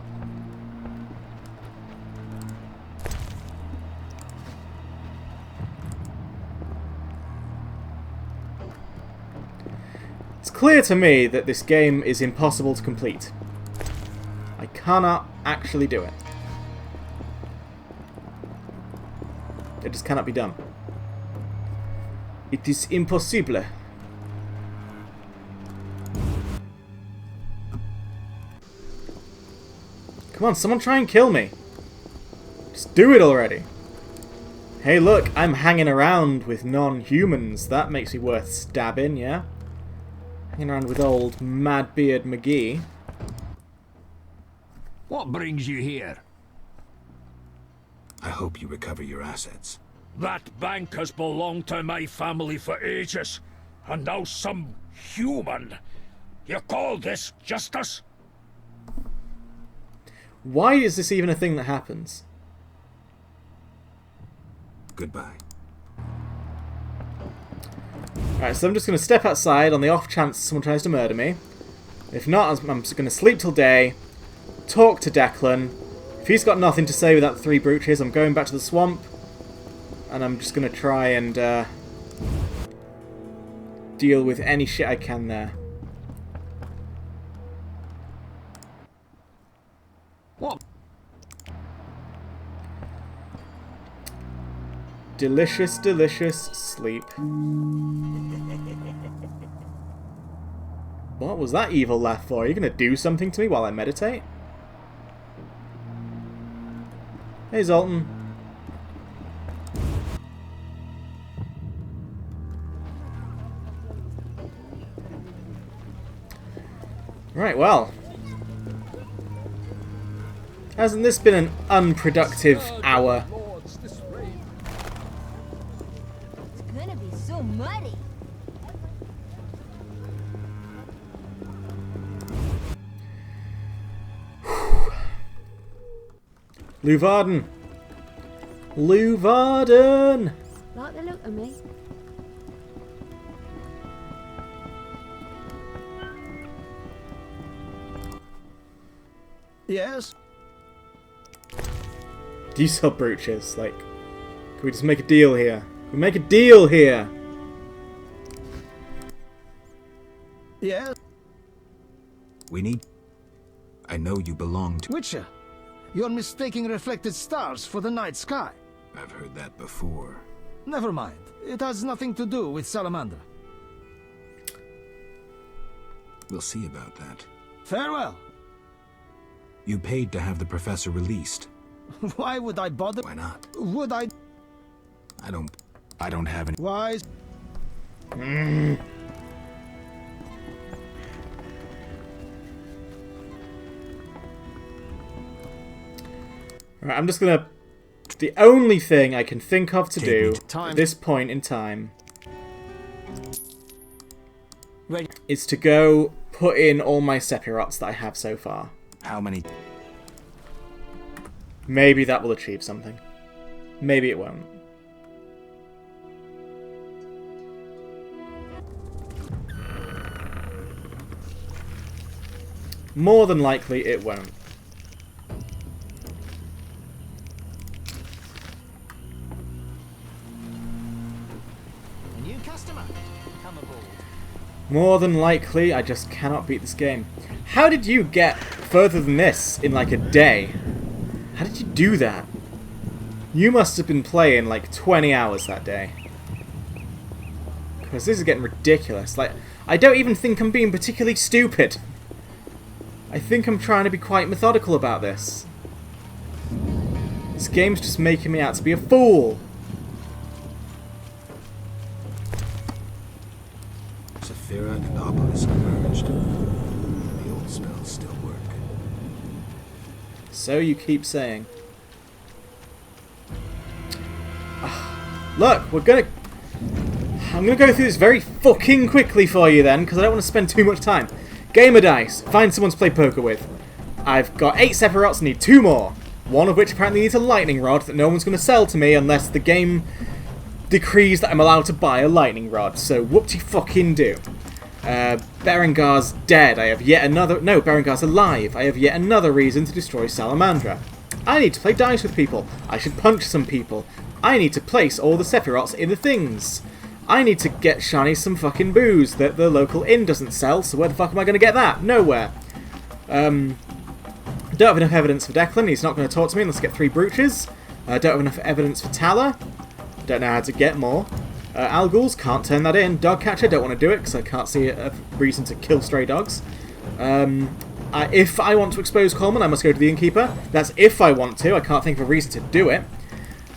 [SPEAKER 1] It's clear to me that this game is impossible to complete. I cannot actually do it. It just cannot be done. It is impossible. Come on, someone try and kill me. Just do it already. Hey look, I'm hanging around with non-humans. That makes me worth stabbing, yeah? Hanging around with old Madbeard McGee.
[SPEAKER 4] What brings you here?
[SPEAKER 2] I hope you recover your assets.
[SPEAKER 4] That bank has belonged to my family for ages, and now some human. You call this justice?
[SPEAKER 1] Why is this even a thing that happens?
[SPEAKER 2] Goodbye.
[SPEAKER 1] Alright, so I'm just going to step outside on the off chance someone tries to murder me. If not, I'm just going to sleep till day, talk to Declan. If he's got nothing to say without the 3 brooches, I'm going back to the swamp, and I'm just going to try and deal with any shit I can there.
[SPEAKER 4] What?
[SPEAKER 1] Delicious, delicious sleep. What was that evil laugh for? Are you going to do something to me while I meditate? Hey, Zoltan. Right, well. Hasn't this been an unproductive hour?
[SPEAKER 12] It's gonna be so muddy.
[SPEAKER 1] Luvarden! Luvarden!
[SPEAKER 11] Like the look of me.
[SPEAKER 3] Yes?
[SPEAKER 1] Do you sell brooches? Like, can we just make a deal here? Can we make a deal here?
[SPEAKER 3] Yes?
[SPEAKER 2] We need... I know you belong to...
[SPEAKER 3] Witcher, you're mistaking reflected stars for the night sky.
[SPEAKER 2] I've heard that before.
[SPEAKER 3] Never mind. It has nothing to do with Salamandra.
[SPEAKER 2] We'll see about that.
[SPEAKER 3] Farewell.
[SPEAKER 2] You paid to have the professor released.
[SPEAKER 3] Why would I bother?
[SPEAKER 2] Why not?
[SPEAKER 3] Would I?
[SPEAKER 2] I don't have any...
[SPEAKER 3] Why?
[SPEAKER 1] Alright, I'm just gonna... The only thing I can think of to do
[SPEAKER 3] time.
[SPEAKER 1] at this point in time
[SPEAKER 3] Ready.
[SPEAKER 1] is to go put in all my Sephiroths that I have so far.
[SPEAKER 2] How many...
[SPEAKER 1] Maybe that will achieve something. Maybe it won't. More than likely, it won't.
[SPEAKER 3] New customer. Come aboard.
[SPEAKER 1] More than likely, I just cannot beat this game. How did you get further than this in like a day? How did you do that? You must have been playing like 20 hours that day. Because this is getting ridiculous. Like, I don't even think I'm being particularly stupid. I think I'm trying to be quite methodical about this. This game's just making me out to be a fool.
[SPEAKER 2] Saphira and Obelisk merged. The old spells still work.
[SPEAKER 1] So you keep saying. Look, I'm gonna go through this very fucking quickly for you then, because I don't want to spend too much time. Gamer dice. Find someone to play poker with. I've got 8 Sephiroths, need 2 more. One of which apparently needs a lightning rod that no one's going to sell to me unless the game decrees that I'm allowed to buy a lightning rod. So whoop-de-fucking-do. Berengar's dead. I have yet another... No, Berengar's alive. I have yet another reason to destroy Salamandra. I need to play dice with people. I should punch some people. I need to place all the Sephiroths in the things. I need to get Shani some fucking booze that the local inn doesn't sell, so where the fuck am I going to get that? Nowhere. Don't have enough evidence for Declan, he's not going to talk to me unless I get 3 brooches. Don't have enough evidence for Tala. Don't know how to get more. Alguls, can't turn that in. Dogcatcher, don't want to do it because I can't see a reason to kill stray dogs. If I want to expose Coleman, I must go to the innkeeper. That's if I want to, I can't think of a reason to do it.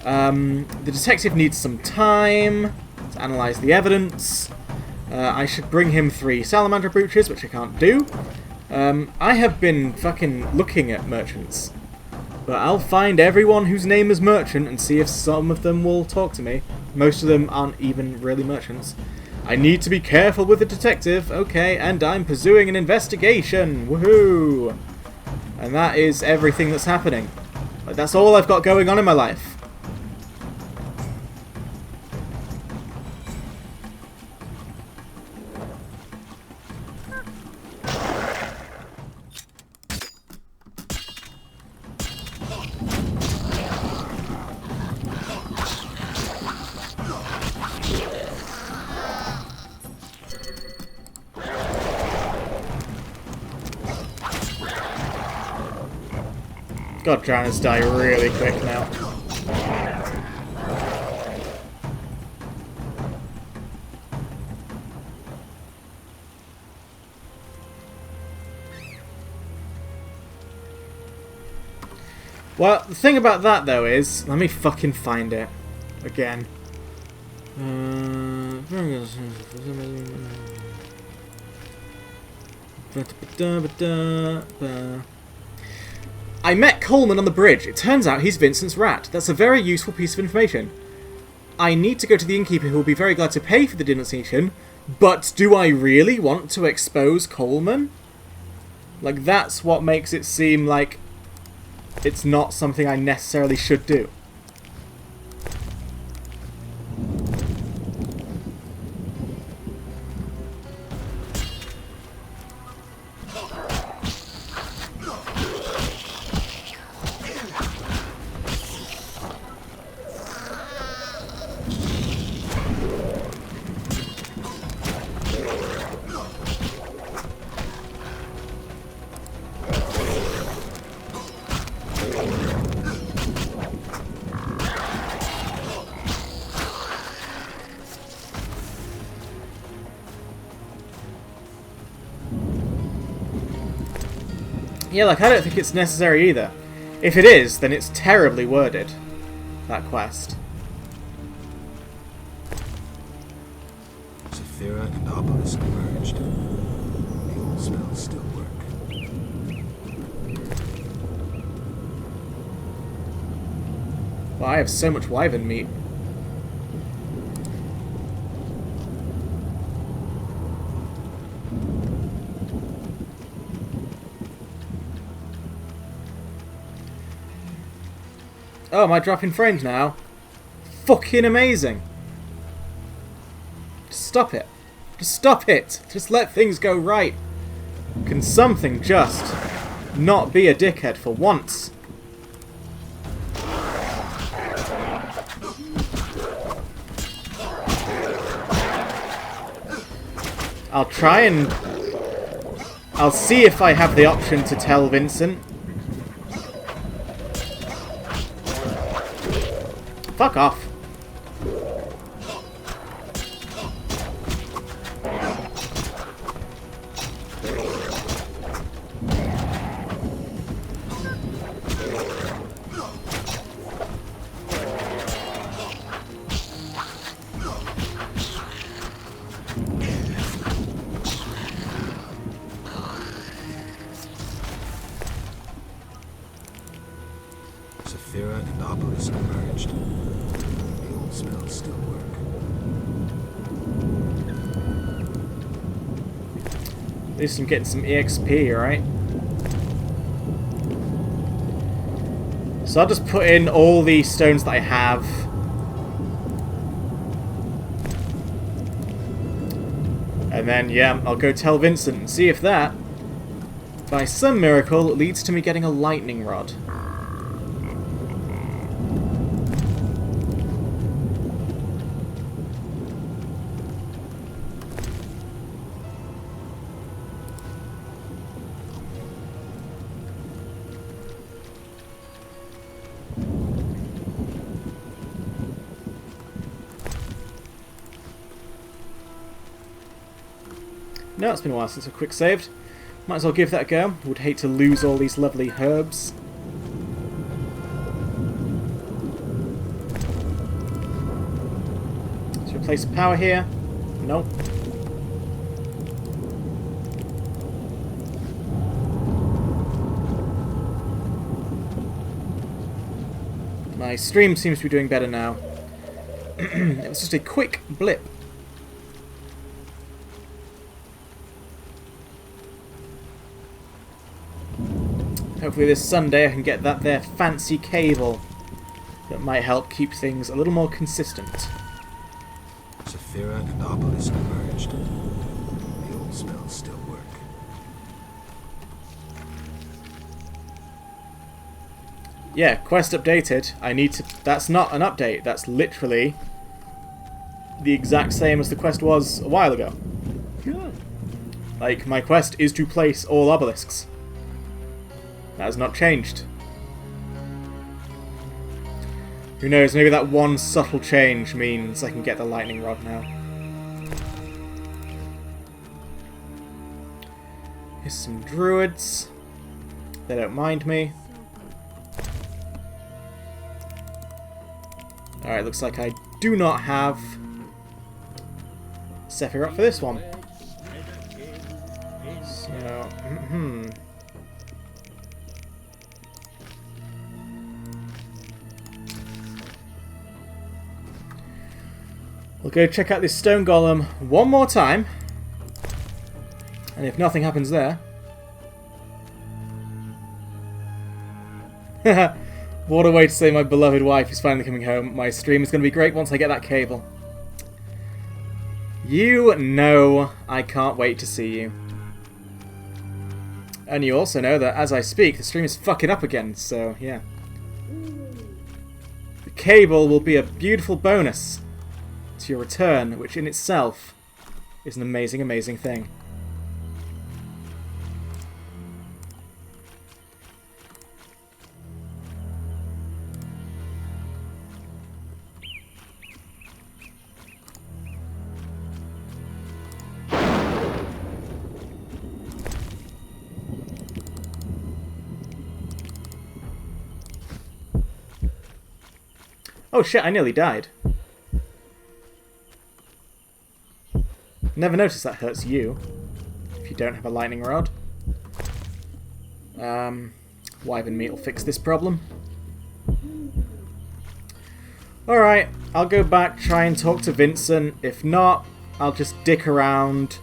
[SPEAKER 1] The detective needs some time to analyse the evidence. I should bring him 3 salamander brooches, which I can't do. I have been fucking looking at merchants. But I'll find everyone whose name is merchant and see if some of them will talk to me. Most of them aren't even really merchants. I need to be careful with the detective. Okay, and I'm pursuing an investigation. Woohoo! And that is everything that's happening. Like, that's all I've got going on in my life. God, Dranners die really quick now. Well, the thing about that, though, is... Let me fucking find it. Again. I met Coleman on the bridge. It turns out he's Vincent's rat. That's a very useful piece of information. I need to go to the innkeeper, who will be very glad to pay for the denunciation, but do I really want to expose Coleman? Like, that's what makes it seem like it's not something I necessarily should do. Yeah, like, I don't think it's necessary either. If it is, then it's terribly worded, that quest.
[SPEAKER 2] Saphira and Obelisk merged. The old spells still work.
[SPEAKER 1] Well, I have so much wyvern meat. Oh, am I dropping frames now? Fucking amazing! Just stop it. Just stop it! Just let things go right. Can something just not be a dickhead for once? I'll try and... I'll see if I have the option to tell Vincent. Fuck off.
[SPEAKER 2] Saphira and Obelisk merged. The old spells still work.
[SPEAKER 1] At least I'm getting some EXP, right? So I'll just put in all the stones that I have. And then, yeah, I'll go tell Vincent and see if that, by some miracle, leads to me getting a lightning rod. No, it's been a while since I quick saved. Might as well give that a go. Would hate to lose all these lovely herbs. Let's replace power here. Nope. My stream seems to be doing better now. It was just a quick blip. Hopefully this Sunday I can get that there fancy cable that might help keep things a little more consistent.
[SPEAKER 2] Saphira and Obelisk merged. The old spells still work.
[SPEAKER 1] Yeah, quest updated. I need to... That's not an update. That's literally the exact same as the quest was a while ago. Like, my quest is to place all obelisks. That has not changed. Who knows, maybe that one subtle change means I can get the lightning rod now. Here's some druids. They don't mind me. Alright, looks like I do not have Sephiroth for this one. So... We'll go check out this stone golem one more time. And if nothing happens there... What a way to say my beloved wife is finally coming home. My stream is going to be great once I get that cable. You know I can't wait to see you. And you also know that as I speak, the stream is fucking up again, so yeah. The cable will be a beautiful bonus to your return, which in itself is an amazing, amazing thing. Oh shit, I nearly died. Never noticed that hurts you, if you don't have a lightning rod. Wyvern meat will fix this problem. Alright, I'll go back, try and talk to Vincent. If not, I'll just dick around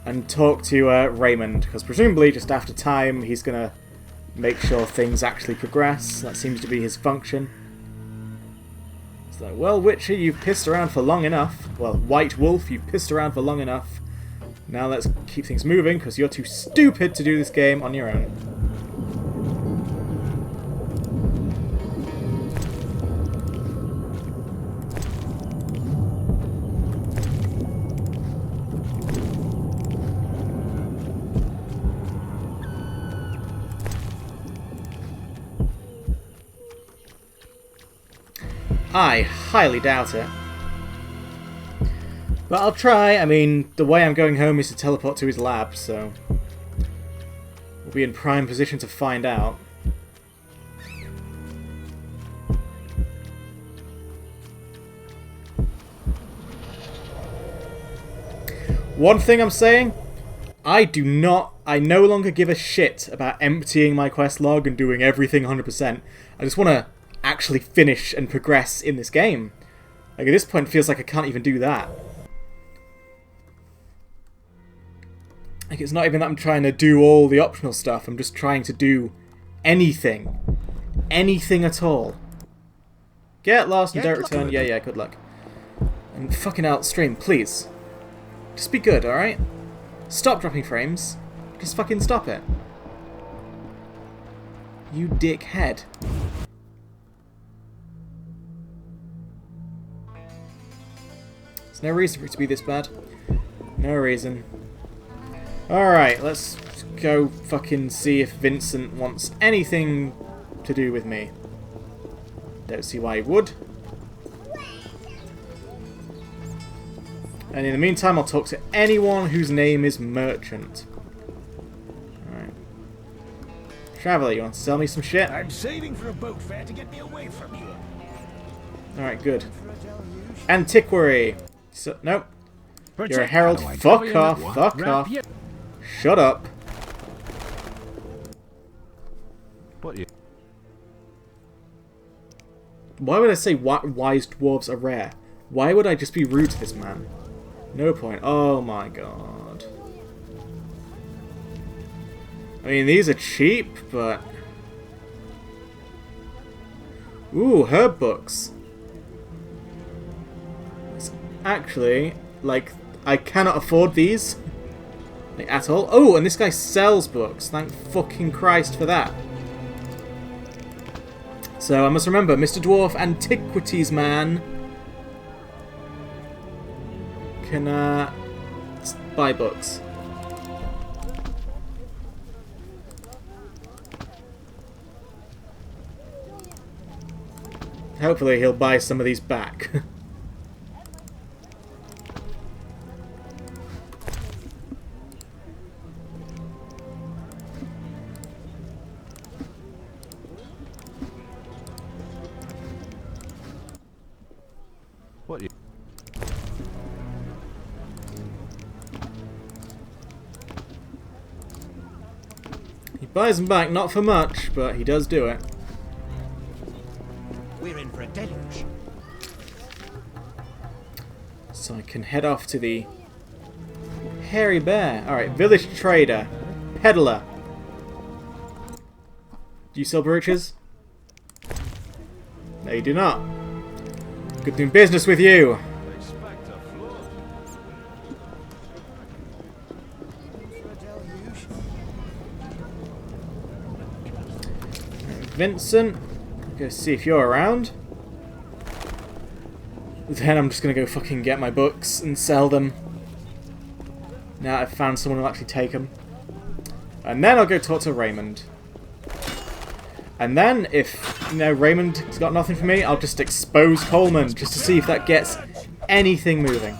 [SPEAKER 1] and talk to Raymond, because presumably just after time he's gonna make sure things actually progress. That seems to be his function. So, well, Witcher, you've pissed around for long enough. Well, White Wolf, you've pissed around for long enough. Now let's keep things moving, because you're too stupid to do this game on your own. I highly doubt it. But I'll try. I mean, the way I'm going home is to teleport to his lab, so we'll be in prime position to find out. One thing I'm saying, I no longer give a shit about emptying my quest log and doing everything 100%. I just want to actually finish and progress in this game. Like, at this point, it feels like I can't even do that. Like, it's not even that I'm trying to do all the optional stuff, I'm just trying to do anything. Anything at all. Get lost and don't return. Yeah, good luck. And fucking hell, stream, please. Just be good, alright? Stop dropping frames. Just fucking stop it. You dickhead. No reason for it to be this bad. No reason. Alright, let's go fucking see if Vincent wants anything to do with me. Don't see why he would. And in the meantime, I'll talk to anyone whose name is Merchant. Alright. Traveller, you want to sell me some shit?
[SPEAKER 3] I'm saving for a boat fare to get me away from you.
[SPEAKER 1] Alright, good. Antiquary. So, nope. You're a herald. Fuck off. Fuck off. Shut up.
[SPEAKER 5] What you?
[SPEAKER 1] Why would I say wise dwarves are rare? Why would I just be rude to this man? No point. Oh my god. I mean, these are cheap, but... Ooh, herb books. Actually, like, I cannot afford these. Like, at all. Oh, and this guy sells books. Thank fucking Christ for that. So I must remember, Mr. Dwarf Antiquities Man can buy books. Hopefully he'll buy some of these back.
[SPEAKER 5] What you?
[SPEAKER 1] He buys them back, not for much, but he does do it.
[SPEAKER 13] We're in for a deluge.
[SPEAKER 1] So I can head off to the Hairy Bear. Alright, village trader. Peddler. Do you sell brooches? No, you do not. Good doing business with you. Vincent, go see if you're around. Then I'm just gonna go fucking get my books and sell them. Now I've found someone who'll actually take them. And then I'll go talk to Raymond. And then, if, you know, Raymond's got nothing for me, I'll just expose Coleman, just to see if that gets anything moving.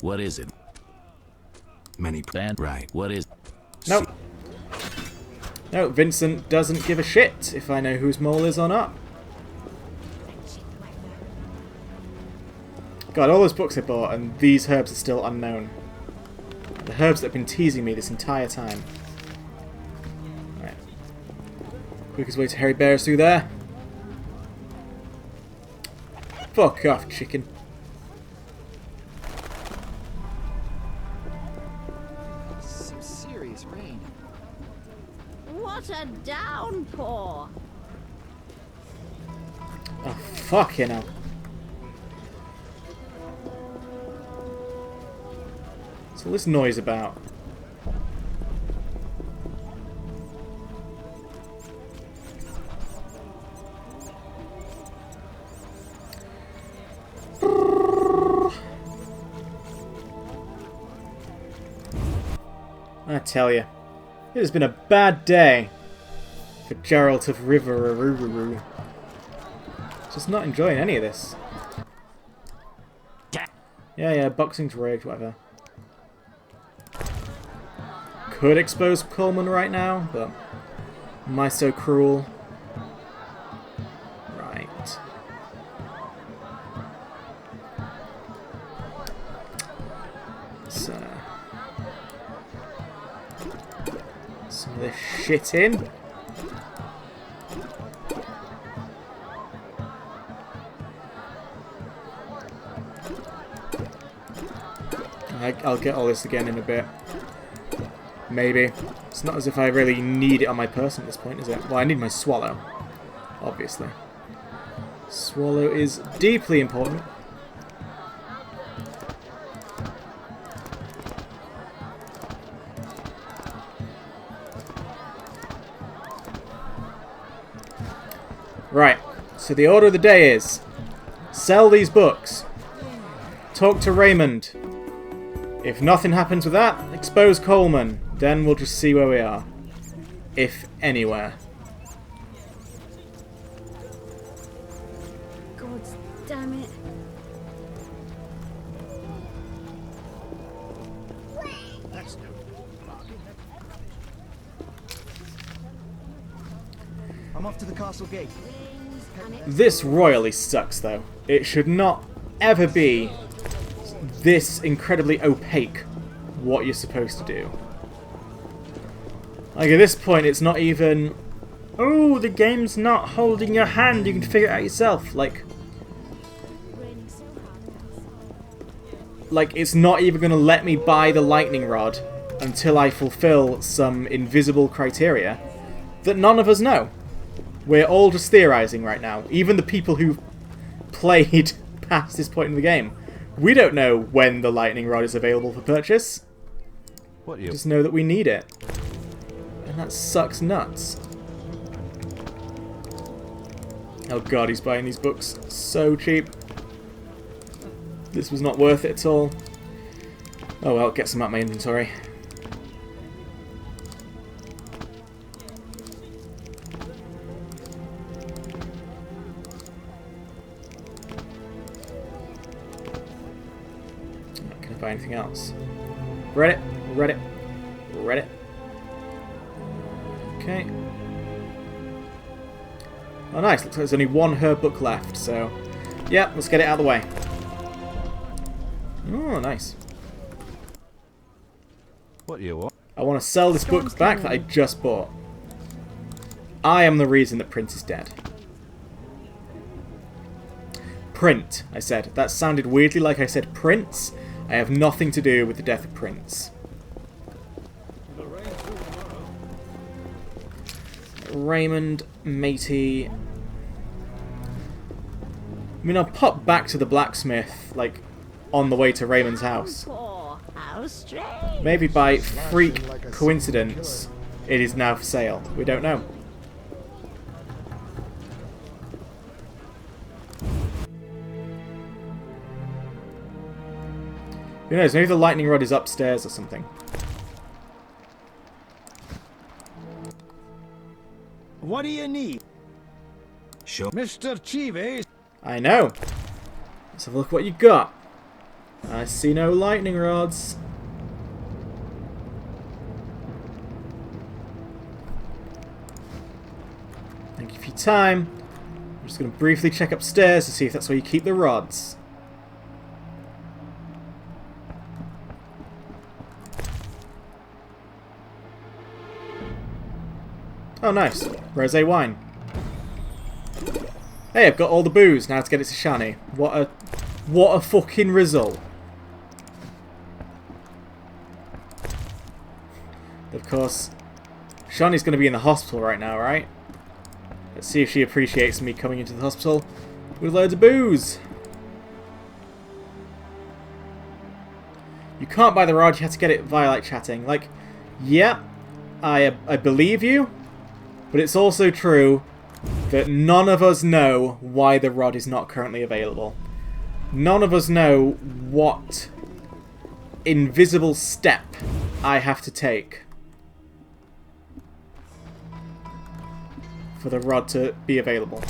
[SPEAKER 5] What is it?
[SPEAKER 2] Many
[SPEAKER 5] Band,
[SPEAKER 2] right.
[SPEAKER 5] What is...
[SPEAKER 1] Nope. No, Vincent doesn't give a shit if I know whose mole is or not. God, all those books I bought, and these herbs are still unknown. The herbs that have been teasing me this entire time. Right. Quickest way to Hairy Bear is through there. Fuck off, chicken.
[SPEAKER 13] Some serious rain.
[SPEAKER 7] What a downpour!
[SPEAKER 1] Oh, fucking hell. What's all this noise about? I tell you, it has been a bad day for Geralt of Rivendell. Just not enjoying any of this. Yeah, boxing's rigged, whatever. Could expose Coleman right now, but am I so cruel? Right. So, some of this shit in. I'll get all this again in a bit. Maybe. It's not as if I really need it on my person at this point, is it? Well, I need my swallow. Obviously. Swallow is deeply important. Right. So the order of the day is... sell these books. Talk to Raymond. If nothing happens with that, expose Coleman. Then we'll just see where we are. If anywhere.
[SPEAKER 7] God damn it.
[SPEAKER 3] That's no.
[SPEAKER 13] I'm off to the castle gate.
[SPEAKER 1] This royally sucks, though. It should not ever be this incredibly opaque what you're supposed to do. Like, at this point, it's not even... oh, the game's not holding your hand, you can figure it out yourself. Like, it's not even going to let me buy the lightning rod until I fulfill some invisible criteria that none of us know. We're all just theorizing right now. Even the people who've played past this point in the game. We don't know when the lightning rod is available for purchase. We just know that we need it. And that sucks nuts. Oh god, he's buying these books so cheap. This was not worth it at all. Oh well, get some out of my inventory. Can I buy anything else? Read it. Okay. Oh nice, looks like there's only one herb book left, so... yeah, let's get it out of the way. Oh, nice.
[SPEAKER 14] What do you want?
[SPEAKER 1] I want to sell this book back that I just bought. I am the reason that Prince is dead. Print, I said. That sounded weirdly like I said Prince. I have nothing to do with the death of Prince. Raymond, matey. I mean, I'll pop back to the blacksmith, like, on the way to Raymond's house. Maybe by freak coincidence, it is now for sale. We don't know. Who knows, maybe the lightning rod is upstairs or something.
[SPEAKER 14] What do you need?
[SPEAKER 6] Sure.
[SPEAKER 14] Mr. Chives.
[SPEAKER 1] I know. Let's have a look what you got. I see no lightning rods. Thank you for your time. I'm just going to briefly check upstairs to see if that's where you keep the rods. Oh, nice. Rosé wine. Hey, I've got all the booze. Now to get it to Shani. What a fucking result. Of course, Shani's going to be in the hospital right now, right? Let's see if she appreciates me coming into the hospital with loads of booze. You can't buy the rod, you have to get it via, like, chatting. Like, yeah, I believe you. But it's also true that none of us know why the rod is not currently available. None of us know what invisible step I have to take for the rod to be available.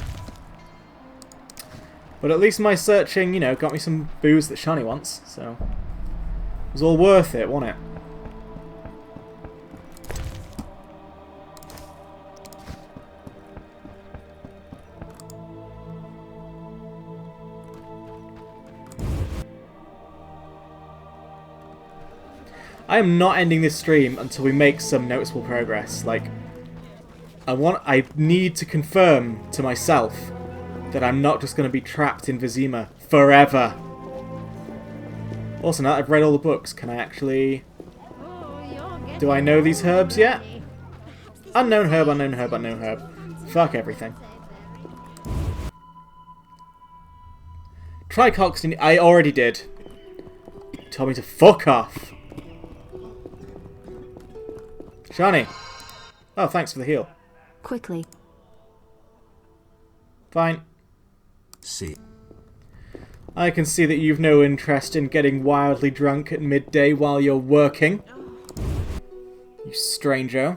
[SPEAKER 1] But at least my searching, you know, got me some booze that Shani wants, so it was all worth it, wasn't it? I am not ending this stream until we make some noticeable progress. Like, I need to confirm to myself that I'm not just going to be trapped in Vizima forever. Also, now that I've read all the books, can I actually... Do I know these herbs yet? Unknown herb, unknown herb, unknown herb. Fuck everything. Try Coxton. I already did. You told me to fuck off. Shani. Oh, thanks for the heal.
[SPEAKER 11] Quickly.
[SPEAKER 1] Fine.
[SPEAKER 2] See.
[SPEAKER 1] I can see that you've no interest in getting wildly drunk at midday while you're working. You stranger.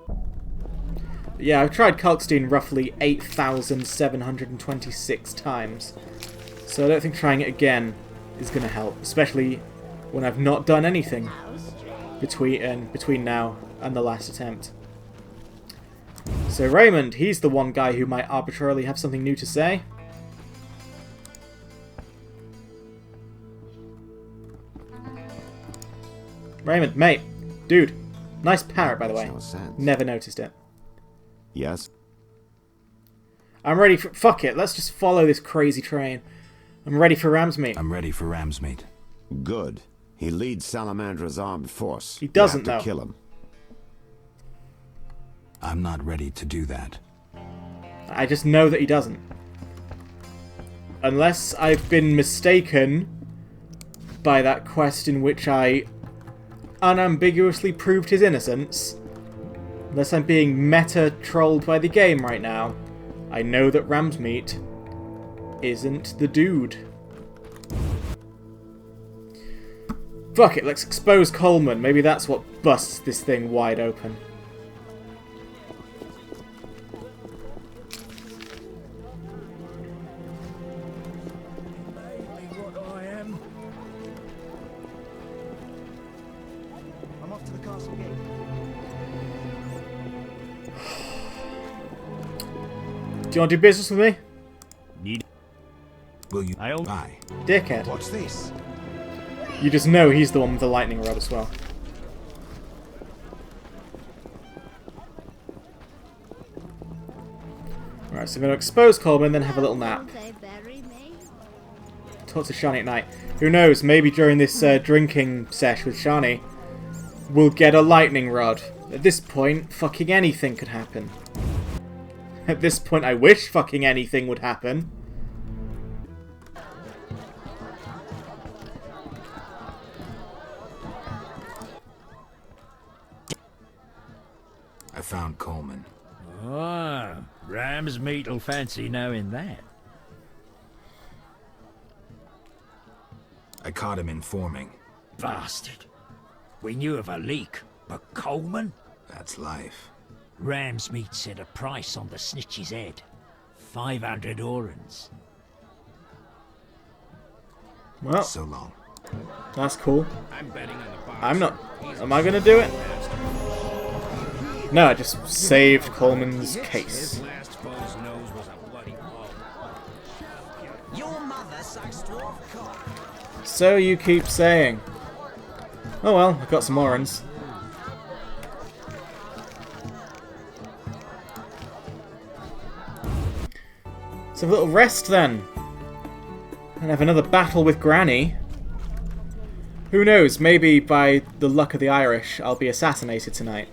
[SPEAKER 1] But yeah, I've tried Kalkstein roughly 8,726 times. So I don't think trying it again is going to help. Especially when I've not done anything between now and the last attempt. So Raymond, he's the one guy who might arbitrarily have something new to say. Raymond, mate, dude, nice parrot by the way. Never noticed it.
[SPEAKER 8] Yes?
[SPEAKER 1] I'm ready for... Fuck it, let's just follow this crazy train. I'm ready for Ramsmeat.
[SPEAKER 2] I'm ready for Ramsmeat.
[SPEAKER 8] Good. He leads Salamandra's armed force.
[SPEAKER 1] He doesn't,
[SPEAKER 8] you have
[SPEAKER 1] though.
[SPEAKER 8] to kill him.
[SPEAKER 2] I'm not ready to do that.
[SPEAKER 1] I just know that he doesn't. Unless I've been mistaken by that quest in which I unambiguously proved his innocence. Unless I'm being meta-trolled by the game right now. I know that Ramsmeat isn't the dude. Fuck it, let's expose Coleman. Maybe that's what busts this thing wide open.
[SPEAKER 13] I'm off to the castle gate.
[SPEAKER 1] Do you want to do business with me?
[SPEAKER 2] Will you? Bye.
[SPEAKER 1] Dickhead.
[SPEAKER 13] What's this?
[SPEAKER 1] You just know he's the one with the lightning rod as well. Right, so I'm going to expose Coleman, then have a little nap.
[SPEAKER 7] They bury me.
[SPEAKER 1] Talk to Shani at night. Who knows, maybe during this drinking sesh with Shani, we'll get a lightning rod. At this point, fucking anything could happen. At this point, I wish fucking anything would happen.
[SPEAKER 2] I found Coleman.
[SPEAKER 4] Ah, Ram's meat'll fancy knowing that.
[SPEAKER 2] I caught him informing.
[SPEAKER 4] Bastard. We knew of a leak, but Coleman?
[SPEAKER 2] That's life.
[SPEAKER 4] Ram's meat set a price on the snitch's head. 500 orens.
[SPEAKER 1] Well,
[SPEAKER 2] so long.
[SPEAKER 1] That's cool.
[SPEAKER 5] I'm betting on the box.
[SPEAKER 1] I'm not. Am I gonna do it? No, I just saved Coleman's case. So you keep saying. Oh well, I've got some orens. Let's have a little rest then. And have another battle with Granny. Who knows, maybe by the luck of the Irish, I'll be assassinated tonight.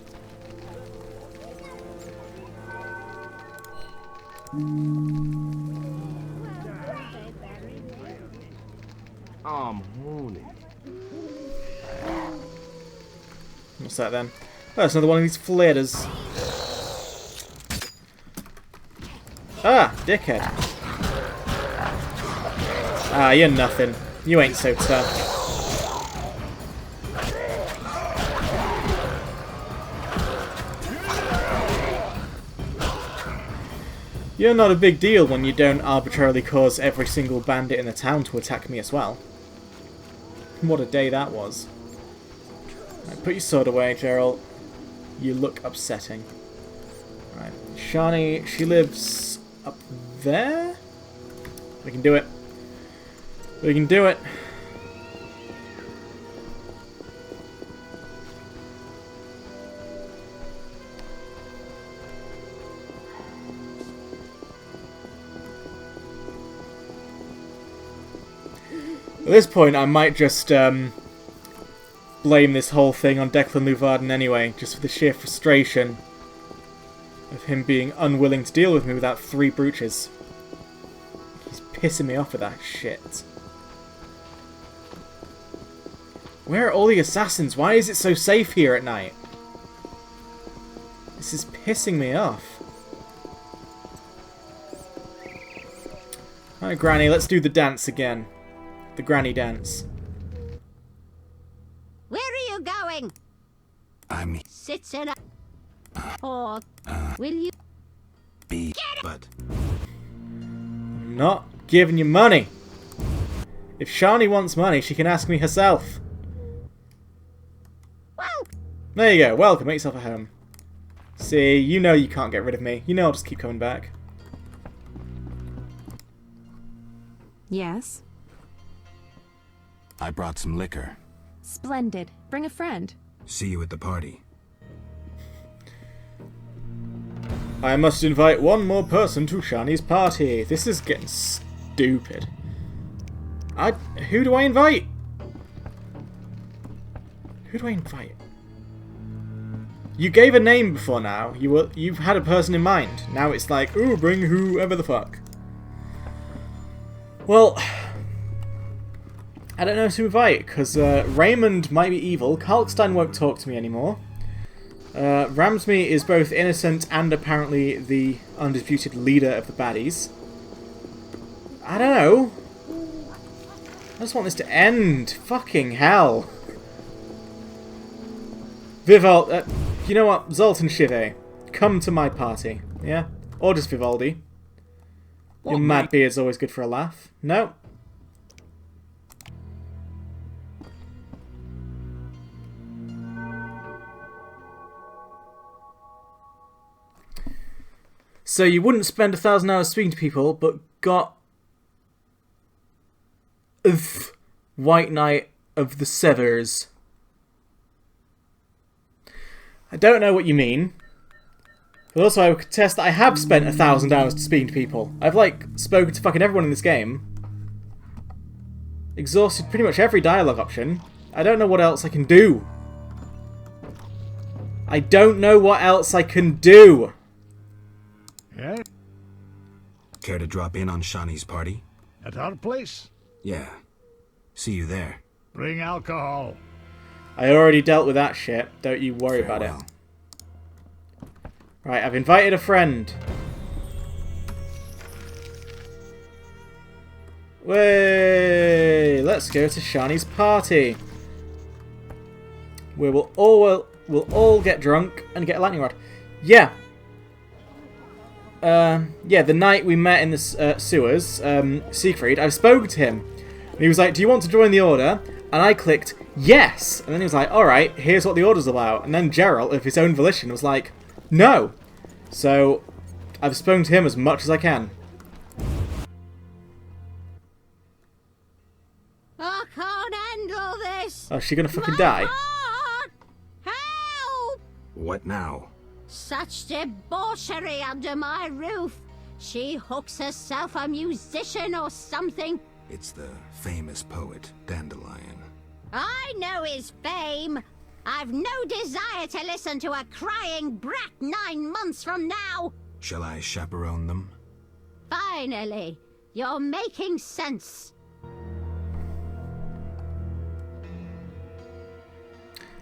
[SPEAKER 14] I'm horny.
[SPEAKER 1] What's that then? Oh, that's another one of these flares. Ah, dickhead. Ah, you're nothing. You ain't so tough. You're not a big deal when you don't arbitrarily cause every single bandit in the town to attack me as well. What a day that was. Right, put your sword away, Gerald. You look upsetting. Right, Shani, she lives up there? We can do it. We can do it. At this point, I might just blame this whole thing on Declan Luvarden anyway, just for the sheer frustration of him being unwilling to deal with me without 3 brooches. He's pissing me off with that shit. Where are all the assassins? Why is it so safe here at night? This is pissing me off. Alright, Granny, let's do the dance again. The Granny dance.
[SPEAKER 7] Where are you going?
[SPEAKER 2] I'm
[SPEAKER 7] Sit up. Or will you
[SPEAKER 2] but
[SPEAKER 1] I'm not giving you money. If Shani wants money, she can ask me herself.
[SPEAKER 7] Well,
[SPEAKER 1] there you go. Welcome. Make yourself at home. See, you know you can't get rid of me. You know I'll just keep coming back.
[SPEAKER 11] Yes?
[SPEAKER 2] I brought some liquor.
[SPEAKER 11] Splendid. Bring a friend.
[SPEAKER 2] See you at the party.
[SPEAKER 1] I must invite one more person to Shani's party. This is getting stupid. Who do I invite? Who do I invite? You gave a name before now. You've had a person in mind. Now it's like, ooh, bring whoever the fuck. Well, I don't know who to invite, because Raymond might be evil, Kalkstein won't talk to me anymore, Ramsmy is both innocent and apparently the undisputed leader of the baddies. I don't know. I just want this to end. Fucking hell. Vivaldi, you know what, Zoltan Shive, come to my party, yeah? Or just Vivaldi. Your mad beard's always good for a laugh. No. So you wouldn't spend 1,000 hours speaking to people, but got White Knight of the Severs. I don't know what you mean. But also, I would contest that I have spent 1,000 hours speaking to people. I've, like, spoken to fucking everyone in this game. Exhausted pretty much every dialogue option. I don't know what else I can do. I don't know what else I can do.
[SPEAKER 6] Yeah? Care to drop in on Shawnee's party?
[SPEAKER 15] At our place?
[SPEAKER 6] Yeah. See you there.
[SPEAKER 15] Bring alcohol.
[SPEAKER 1] I already dealt with that shit. Don't you worry about it. Right, I've invited a friend. Way, let's go to Shawnee's party. Where we'll all get drunk and get a lightning rod. Yeah. Yeah, the night we met in the sewers, Siegfried, I've spoken to him. And he was like, do you want to join the Order? And I clicked, yes! And then he was like, alright, here's what the Order's about. And then Geralt, of his own volition, was like, no! So, I've spoken to him as much as I can.
[SPEAKER 7] I can't handle this!
[SPEAKER 1] Oh, is she gonna fucking die?
[SPEAKER 7] Help!
[SPEAKER 6] What now?
[SPEAKER 7] Such debauchery under my roof. She hooks herself a musician or something.
[SPEAKER 2] It's the famous poet, Dandelion.
[SPEAKER 7] I know his fame. I've no desire to listen to a crying brat 9 months from now.
[SPEAKER 2] Shall I chaperone them?
[SPEAKER 7] Finally, you're making sense.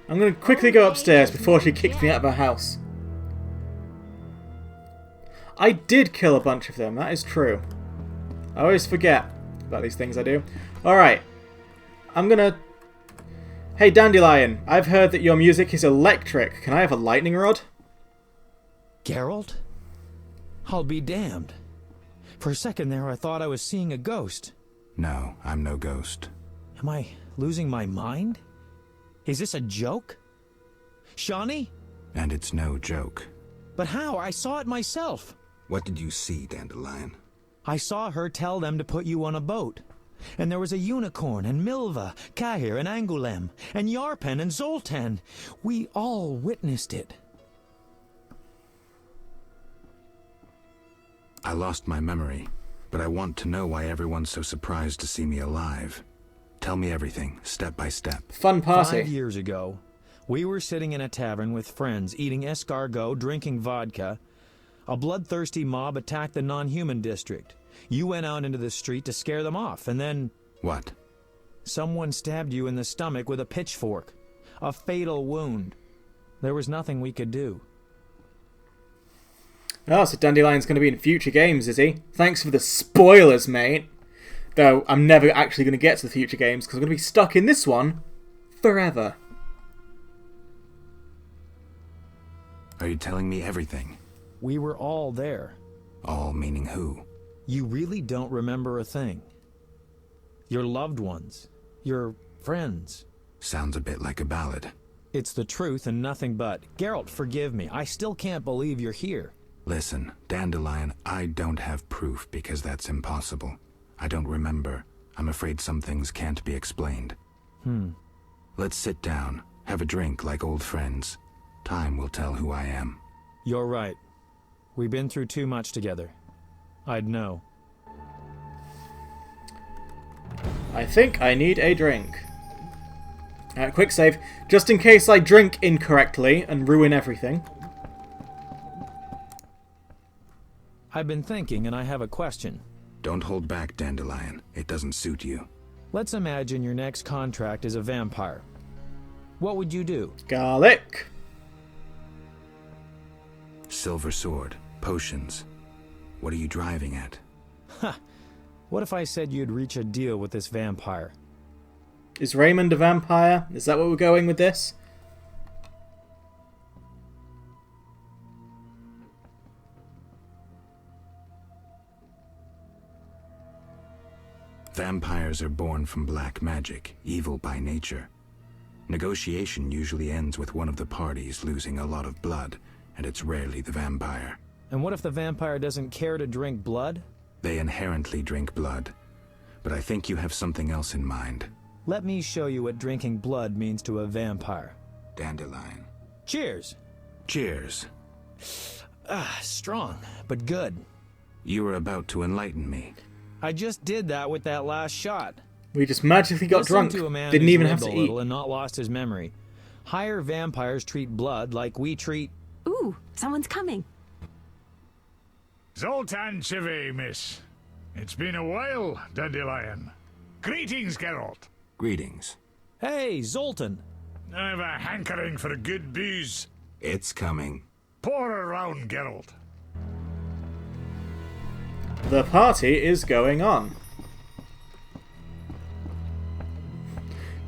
[SPEAKER 1] I'm going to quickly go upstairs before she kicks me out of her house. I did kill a bunch of them, that is true. I always forget about these things I do. Alright. I'm gonna... Hey Dandelion, I've heard that your music is electric. Can I have a lightning rod?
[SPEAKER 16] Geralt? I'll be damned. For a second there I thought I was seeing a ghost.
[SPEAKER 2] No, I'm no ghost.
[SPEAKER 16] Am I losing my mind? Is this a joke? Shawnee?
[SPEAKER 2] And it's no joke.
[SPEAKER 16] But how? I saw it myself.
[SPEAKER 2] What did you see, Dandelion?
[SPEAKER 16] I saw her tell them to put you on a boat. And there was a unicorn, and Milva, Cahir, and Angulem, and Yarpen, and Zoltan. We all witnessed it.
[SPEAKER 2] I lost my memory, but I want to know why everyone's so surprised to see me alive. Tell me everything, step by step.
[SPEAKER 1] Fun party.
[SPEAKER 16] 5 years ago, we were sitting in a tavern with friends, eating escargot, drinking vodka. A bloodthirsty mob attacked the non-human district. You went out into the street to scare them off, and then...
[SPEAKER 2] What?
[SPEAKER 16] Someone stabbed you in the stomach with a pitchfork. A fatal wound. There was nothing we could do.
[SPEAKER 1] Oh, so Dandelion's going to be in future games, is he? Thanks for the spoilers, mate. Though, I'm never actually going to get to the future games, because I'm going to be stuck in this one forever.
[SPEAKER 2] Are you telling me everything?
[SPEAKER 16] We were all there.
[SPEAKER 2] All meaning who?
[SPEAKER 16] You really don't remember a thing. Your loved ones. Your friends.
[SPEAKER 2] Sounds a bit like a ballad.
[SPEAKER 16] It's the truth and nothing but. Geralt, forgive me. I still can't believe you're here.
[SPEAKER 2] Listen, Dandelion, I don't have proof because that's impossible. I don't remember. I'm afraid some things can't be explained. Let's sit down, have a drink like old friends. Time will tell who I am.
[SPEAKER 16] You're right. We've been through too much together. I'd know.
[SPEAKER 1] I think I need a drink. Quick save, just in case I drink incorrectly and ruin everything.
[SPEAKER 16] I've been thinking and I have a question.
[SPEAKER 2] Don't hold back, Dandelion. It doesn't suit you.
[SPEAKER 16] Let's imagine your next contract is a vampire. What would you do?
[SPEAKER 1] Garlic.
[SPEAKER 2] Silver sword, potions. What are you driving at?
[SPEAKER 16] Ha! What if I said you'd reach a deal with this vampire?
[SPEAKER 1] Is Raymond a vampire? Is that what we're going with this?
[SPEAKER 2] Vampires are born from black magic, evil by nature. Negotiation usually ends with one of the parties losing a lot of blood, and it's rarely the vampire.
[SPEAKER 16] And what if the vampire doesn't care to drink blood?
[SPEAKER 2] They inherently drink blood. But I think you have something else in mind.
[SPEAKER 16] Let me show you what drinking blood means to a vampire.
[SPEAKER 2] Dandelion.
[SPEAKER 16] Cheers!
[SPEAKER 2] Cheers.
[SPEAKER 16] Strong, but good.
[SPEAKER 2] You were about to enlighten me.
[SPEAKER 16] I just did that with that last shot.
[SPEAKER 1] We just magically got
[SPEAKER 16] Listen
[SPEAKER 1] drunk.
[SPEAKER 16] to a man
[SPEAKER 1] Didn't
[SPEAKER 16] who's
[SPEAKER 1] even have
[SPEAKER 16] lived
[SPEAKER 1] to
[SPEAKER 16] a
[SPEAKER 1] eat.
[SPEAKER 16] little and not lost his memory. Higher vampires treat blood like we treat...
[SPEAKER 11] Ooh, someone's coming.
[SPEAKER 15] Zoltan Chive, miss. It's been a while, Dandelion. Greetings, Geralt.
[SPEAKER 2] Greetings.
[SPEAKER 16] Hey, Zoltan.
[SPEAKER 15] I've a hankering for a good booze.
[SPEAKER 2] It's coming.
[SPEAKER 15] Pour around, Geralt.
[SPEAKER 1] The party is going on.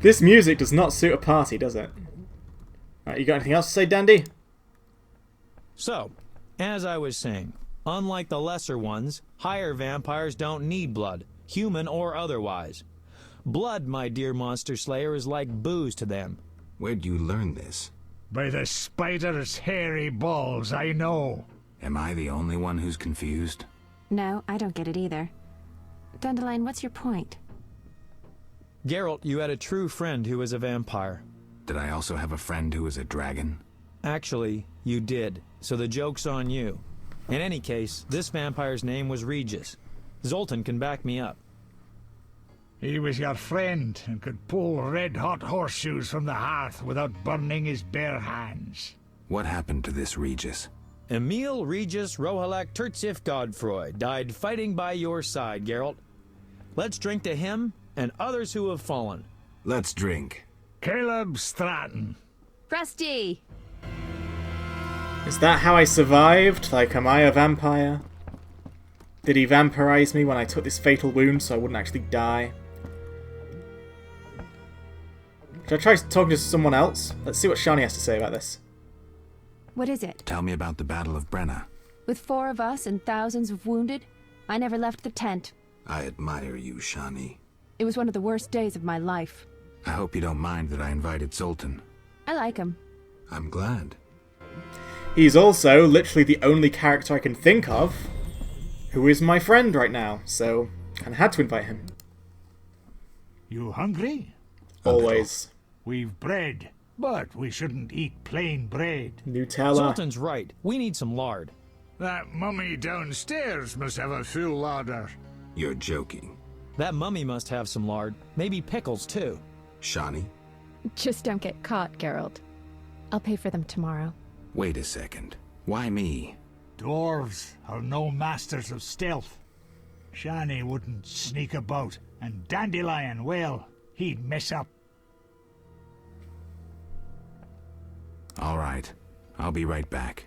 [SPEAKER 1] This music does not suit a party, does it? Right, you got anything else to say, Dandy?
[SPEAKER 16] So, as I was saying, unlike the lesser ones, higher vampires don't need blood, human or otherwise. Blood, my dear monster slayer, is like booze to them.
[SPEAKER 2] Where'd you learn this?
[SPEAKER 15] By the spider's hairy balls, I know.
[SPEAKER 2] Am I the only one who's confused?
[SPEAKER 11] No, I don't get it either. Dandelion, what's your point?
[SPEAKER 16] Geralt, you had a true friend who was a vampire.
[SPEAKER 2] Did I also have a friend who was a dragon?
[SPEAKER 16] Actually, you did, so the joke's on you. In any case, this vampire's name was Regis. Zoltan can back me up.
[SPEAKER 15] He was your friend and could pull red-hot horseshoes from the hearth without burning his bare hands.
[SPEAKER 2] What happened to this Regis?
[SPEAKER 16] Emil Regis Rohalak Tertsif Godfroy died fighting by your side, Geralt. Let's drink to him and others who have fallen.
[SPEAKER 2] Let's drink.
[SPEAKER 15] Caleb Stratton.
[SPEAKER 11] Rusty!
[SPEAKER 1] Is that how I survived? Like, am I a vampire? Did he vampirize me when I took this fatal wound so I wouldn't actually die? Should I try talking to someone else? Let's see what Shani has to say about this.
[SPEAKER 11] What is it?
[SPEAKER 2] Tell me about the Battle of Brenna.
[SPEAKER 11] With 4 of us and thousands of wounded, I never left the tent.
[SPEAKER 2] I admire you, Shani.
[SPEAKER 11] It was one of the worst days of my life.
[SPEAKER 2] I hope you don't mind that I invited Zoltan.
[SPEAKER 11] I like him.
[SPEAKER 2] I'm glad.
[SPEAKER 1] He's also literally the only character I can think of who is my friend right now, so I had to invite him.
[SPEAKER 15] You hungry?
[SPEAKER 1] Always.
[SPEAKER 15] We've bread, but we shouldn't eat plain bread.
[SPEAKER 1] Nutella.
[SPEAKER 16] Zoltan's right. We need some lard.
[SPEAKER 15] That mummy downstairs must have a full larder.
[SPEAKER 2] You're joking.
[SPEAKER 16] That mummy must have some lard. Maybe pickles, too.
[SPEAKER 2] Shani?
[SPEAKER 11] Just don't get caught, Geralt. I'll pay for them tomorrow.
[SPEAKER 2] Wait a second. Why me?
[SPEAKER 15] Dwarves are no masters of stealth. Shani wouldn't sneak about, and Dandelion, well, he'd mess up.
[SPEAKER 2] All right. I'll be right back.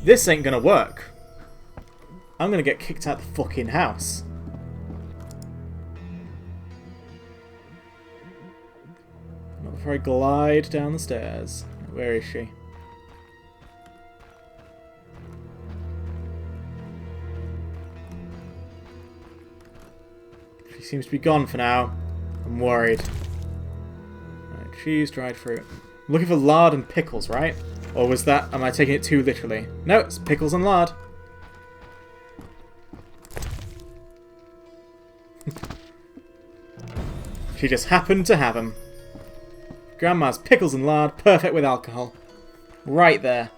[SPEAKER 1] This ain't gonna work. I'm gonna get kicked out the fucking house. Not before I glide down the stairs. Where is she? She seems to be gone for now. I'm worried. Right, cheese, dried fruit. I'm looking for lard and pickles, right? Or was that... am I taking it too literally? No, it's pickles and lard. She just happened to have them. Grandma's pickles and lard, perfect with alcohol. Right there.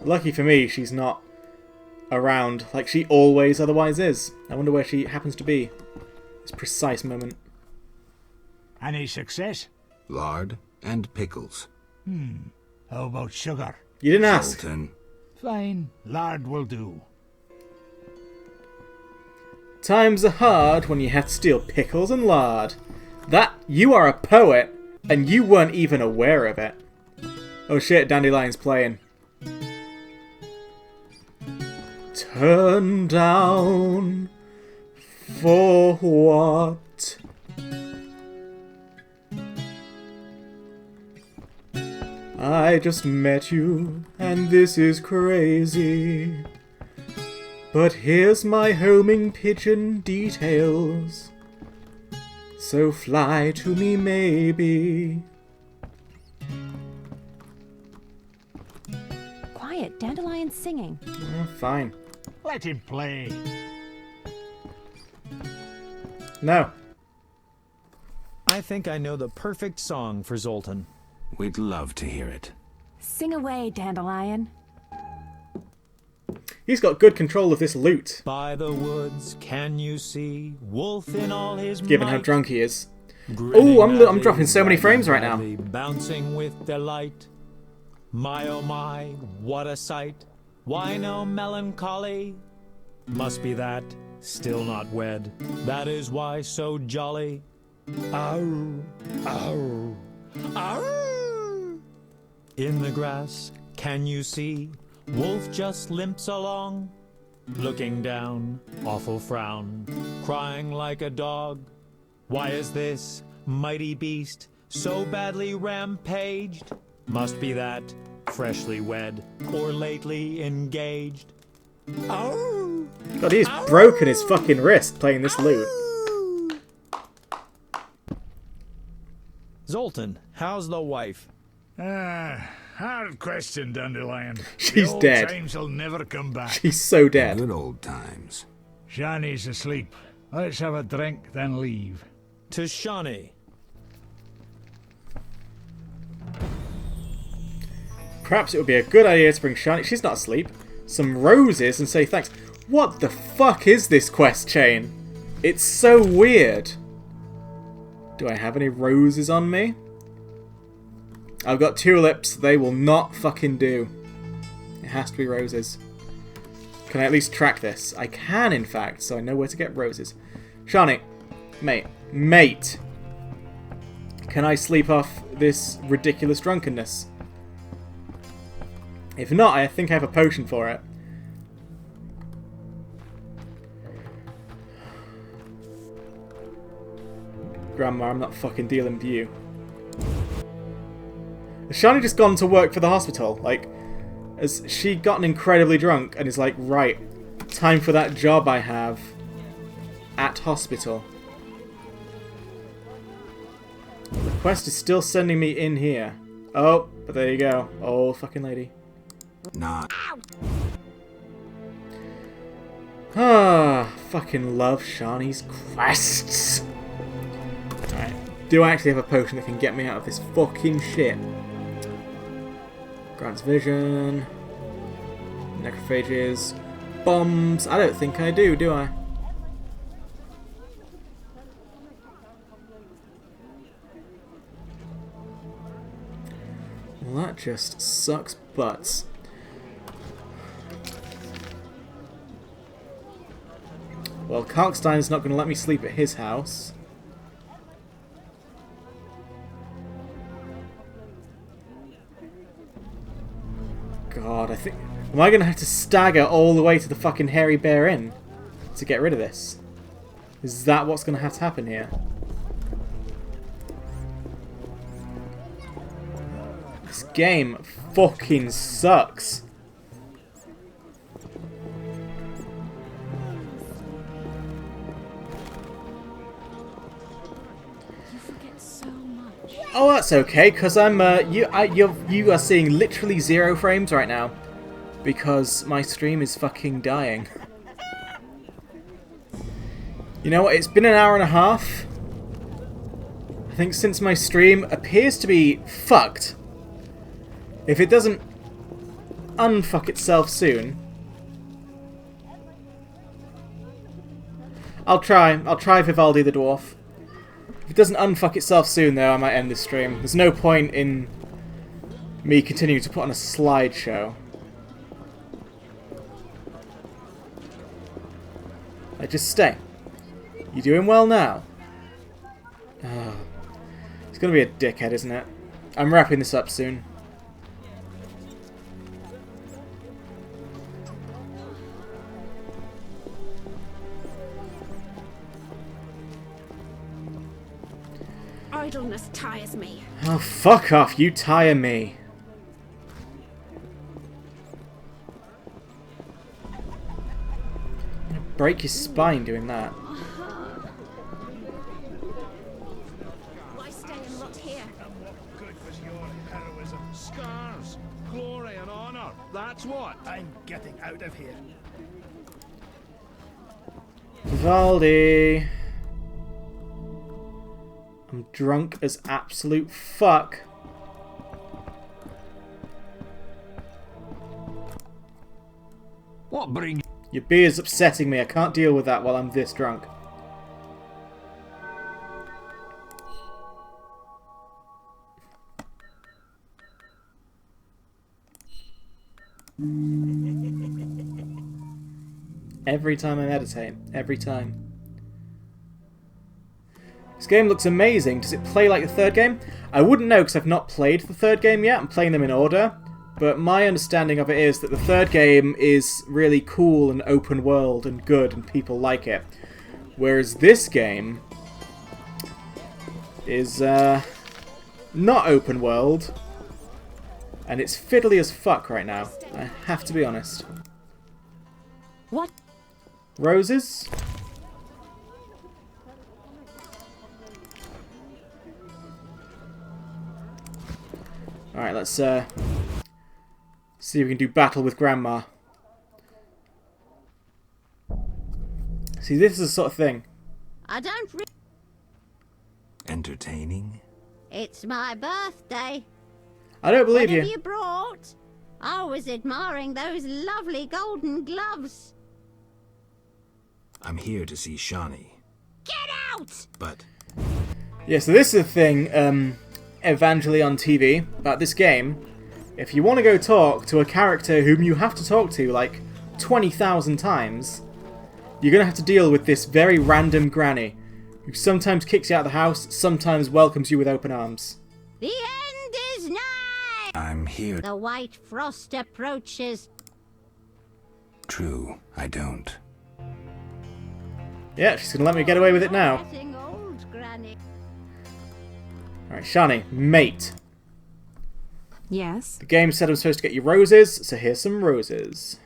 [SPEAKER 1] Lucky for me, she's not around like she always otherwise is. I wonder where she happens to be. This precise moment.
[SPEAKER 15] Any success?
[SPEAKER 2] Lard and pickles.
[SPEAKER 15] How about sugar?
[SPEAKER 1] You didn't ask.
[SPEAKER 2] Zoltan.
[SPEAKER 15] Fine, lard will do.
[SPEAKER 1] Times are hard when you have to steal pickles and lard. That, you are a poet, and you weren't even aware of it. Oh shit, Dandelion's playing. Turn down for what? I just met you, and this is crazy. But here's my homing pigeon details. So fly to me, maybe.
[SPEAKER 11] Quiet, Dandelion's singing.
[SPEAKER 1] Oh, fine.
[SPEAKER 15] Let him play.
[SPEAKER 1] No.
[SPEAKER 16] I think I know the perfect song for Zoltan.
[SPEAKER 2] We'd love to hear it.
[SPEAKER 11] Sing away, Dandelion.
[SPEAKER 1] He's got good control of this loot.
[SPEAKER 16] By the woods, can you see Wolf in all his
[SPEAKER 1] Given how
[SPEAKER 16] might?
[SPEAKER 1] drunk he is.
[SPEAKER 16] Grinning
[SPEAKER 1] Oh, I'm
[SPEAKER 16] at
[SPEAKER 1] dropping
[SPEAKER 16] him
[SPEAKER 1] so many
[SPEAKER 16] right
[SPEAKER 1] frames right now.
[SPEAKER 16] madly, bouncing with delight. My oh my, what a sight. Why no melancholy? Must be that, still not wed. That is why so jolly. Ow, ow, ow. In the grass, can you see? Wolf just limps along, looking down, awful frown, crying like a dog. Why is this mighty beast so badly rampaged? Must be that, freshly wed or lately engaged. Oh!
[SPEAKER 1] God, he's broken his fucking wrist playing this loot.
[SPEAKER 16] Zoltan, how's the wife?
[SPEAKER 15] Hard question, Dandelion.
[SPEAKER 1] She's
[SPEAKER 15] the old
[SPEAKER 1] dead.
[SPEAKER 15] times will never come back.
[SPEAKER 1] She's so dead.
[SPEAKER 2] Good old times.
[SPEAKER 15] Shani's asleep. Let's have a drink, then leave.
[SPEAKER 16] To Shani.
[SPEAKER 1] Perhaps it would be a good idea to bring Shani, she's not asleep, some roses and say thanks. What the fuck is this quest chain? It's so weird. Do I have any roses on me? I've got tulips. They will not fucking do. It has to be roses. Can I at least track this? I can, in fact, so I know where to get roses. Shani, mate. Can I sleep off this ridiculous drunkenness? If not, I think I have a potion for it. Grandma, I'm not fucking dealing with you. Has Shani just gone to work for the hospital? Like, has she gotten incredibly drunk and is like, right, time for that job I have at hospital? The quest is still sending me in here. Oh, but there you go. Old fucking lady.
[SPEAKER 2] Not.
[SPEAKER 1] Ah, fucking love Shani's quests. Alright, do I actually have a potion that can get me out of this fucking shit? Grants vision. Necrophages. Bombs. I don't think I do I? Well, that just sucks butts. Well, Kalkstein's not going to let me sleep at his house. God, I think... Am I going to have to stagger all the way to the fucking Hairy Bear Inn to get rid of this? Is that what's going to have to happen here? This game fucking sucks. Oh, that's okay, because I'm you are seeing literally 0 frames right now, because my stream is fucking dying. You know what? It's been an hour and a half. I think since my stream appears to be fucked. If it doesn't unfuck itself soon, I'll try Vivaldi the Dwarf. If it doesn't unfuck itself soon, though, I might end this stream. There's no point in me continuing to put on a slideshow. Just stay. You doing well now? Oh. It's gonna be a dickhead, isn't it? I'm wrapping this up soon.
[SPEAKER 17] Idleness tires me.
[SPEAKER 1] Oh, fuck off. You tire me. I'm gonna break your spine doing that.
[SPEAKER 17] Why stay and rot here?
[SPEAKER 4] And what good was your heroism? Scars, glory and honor. That's what.
[SPEAKER 3] I'm getting out of here.
[SPEAKER 1] Vivaldi. I'm drunk as absolute fuck.
[SPEAKER 4] What brings...
[SPEAKER 1] Your beer's upsetting me. I can't deal with that while I'm this drunk. Every time I meditate. Every time. This game looks amazing. Does it play like the third game? I wouldn't know because I've not played the third game yet. I'm playing them in order. But my understanding of it is that the third game is really cool and open world and good and people like it. Whereas this game is not open world. And it's fiddly as fuck right now. I have to be honest.
[SPEAKER 17] What?
[SPEAKER 1] Roses? Alright, let's see if we can do battle with Grandma. See, this is the sort of thing.
[SPEAKER 7] I don't
[SPEAKER 2] Entertaining?
[SPEAKER 7] It's my birthday.
[SPEAKER 1] I don't believe
[SPEAKER 7] What
[SPEAKER 1] you.
[SPEAKER 7] have you brought? I was admiring those lovely golden gloves.
[SPEAKER 2] I'm here to see Shani.
[SPEAKER 7] Get out!
[SPEAKER 2] But
[SPEAKER 1] Yeah, so this is the thing, Evangelion TV, about this game. If you want to go talk to a character whom you have to talk to like 20,000 times, you're going to have to deal with this very random granny, who sometimes kicks you out of the house, sometimes welcomes you with open arms.
[SPEAKER 7] The end is nigh!
[SPEAKER 2] I'm here.
[SPEAKER 7] The white frost approaches.
[SPEAKER 2] True, I don't.
[SPEAKER 1] Yeah, she's going to let me get away with it now.
[SPEAKER 7] Getting old, Granny.
[SPEAKER 1] Alright, Shani, mate.
[SPEAKER 11] Yes?
[SPEAKER 1] The game said I'm supposed to get you roses, so here's some roses.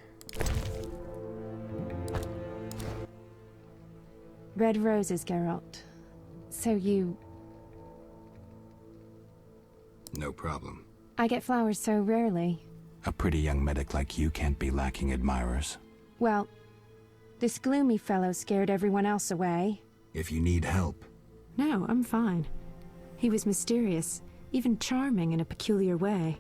[SPEAKER 11] Red roses, Geralt. So you...
[SPEAKER 2] No problem.
[SPEAKER 11] I get flowers so rarely.
[SPEAKER 2] A pretty young medic like you can't be lacking admirers.
[SPEAKER 11] Well, this gloomy fellow scared everyone else away.
[SPEAKER 2] If you need help.
[SPEAKER 11] No, I'm fine. He was mysterious, even charming in a peculiar way.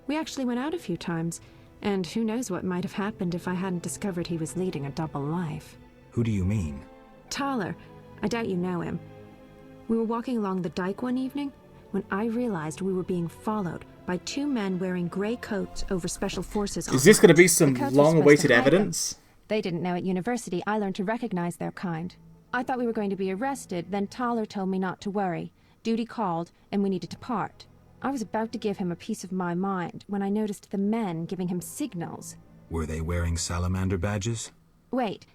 [SPEAKER 11] We actually went out a few times, and who knows what might have happened if I hadn't discovered he was leading a double life.
[SPEAKER 2] Who do you mean?
[SPEAKER 11] Thaler. I doubt you know him. We were walking along the dike one evening when I realized we were being followed by two men wearing grey coats over special forces.
[SPEAKER 1] Is this going to be some
[SPEAKER 11] The coats were supposed
[SPEAKER 1] long-awaited
[SPEAKER 11] to hide them.
[SPEAKER 1] evidence?
[SPEAKER 11] They didn't know at university I learned to recognize their kind. I thought we were going to be arrested, then Thaler told me not to worry. Duty called, and we needed to part. I was about to give him a piece of my mind when I noticed the men giving him signals.
[SPEAKER 2] Were they wearing salamander badges?
[SPEAKER 11] Wait.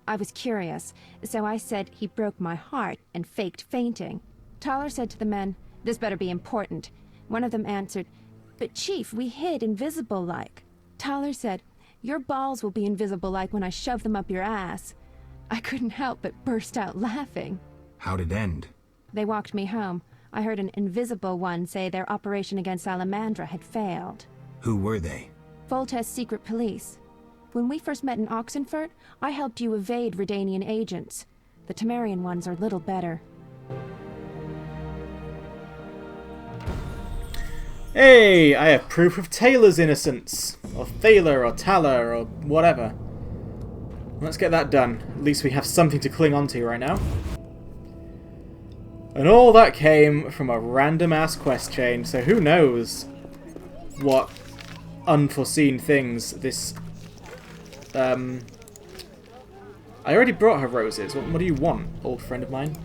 [SPEAKER 11] I was curious, so I said he broke my heart and faked fainting. Thaler said to the men, "This better be important." One of them answered, "But Chief, we hid invisible-like." Thaler said, "Your balls will be invisible-like when I shove them up your ass." I couldn't help but burst out laughing.
[SPEAKER 2] How'd it end?
[SPEAKER 11] They walked me home. I heard an invisible one say their operation against Salamandra had failed.
[SPEAKER 2] Who were they?
[SPEAKER 11] Volta's secret police. When we first met in Oxenfurt, I helped you evade Redanian agents. The Temerian ones are little better.
[SPEAKER 1] Hey, I have proof of Taylor's innocence. Or Thaler, or Taler, or whatever. Let's get that done. At least we have something to cling on to right now. And all that came from a random-ass quest chain, so who knows what unforeseen things this... I already brought her roses. What do you want, old friend of mine?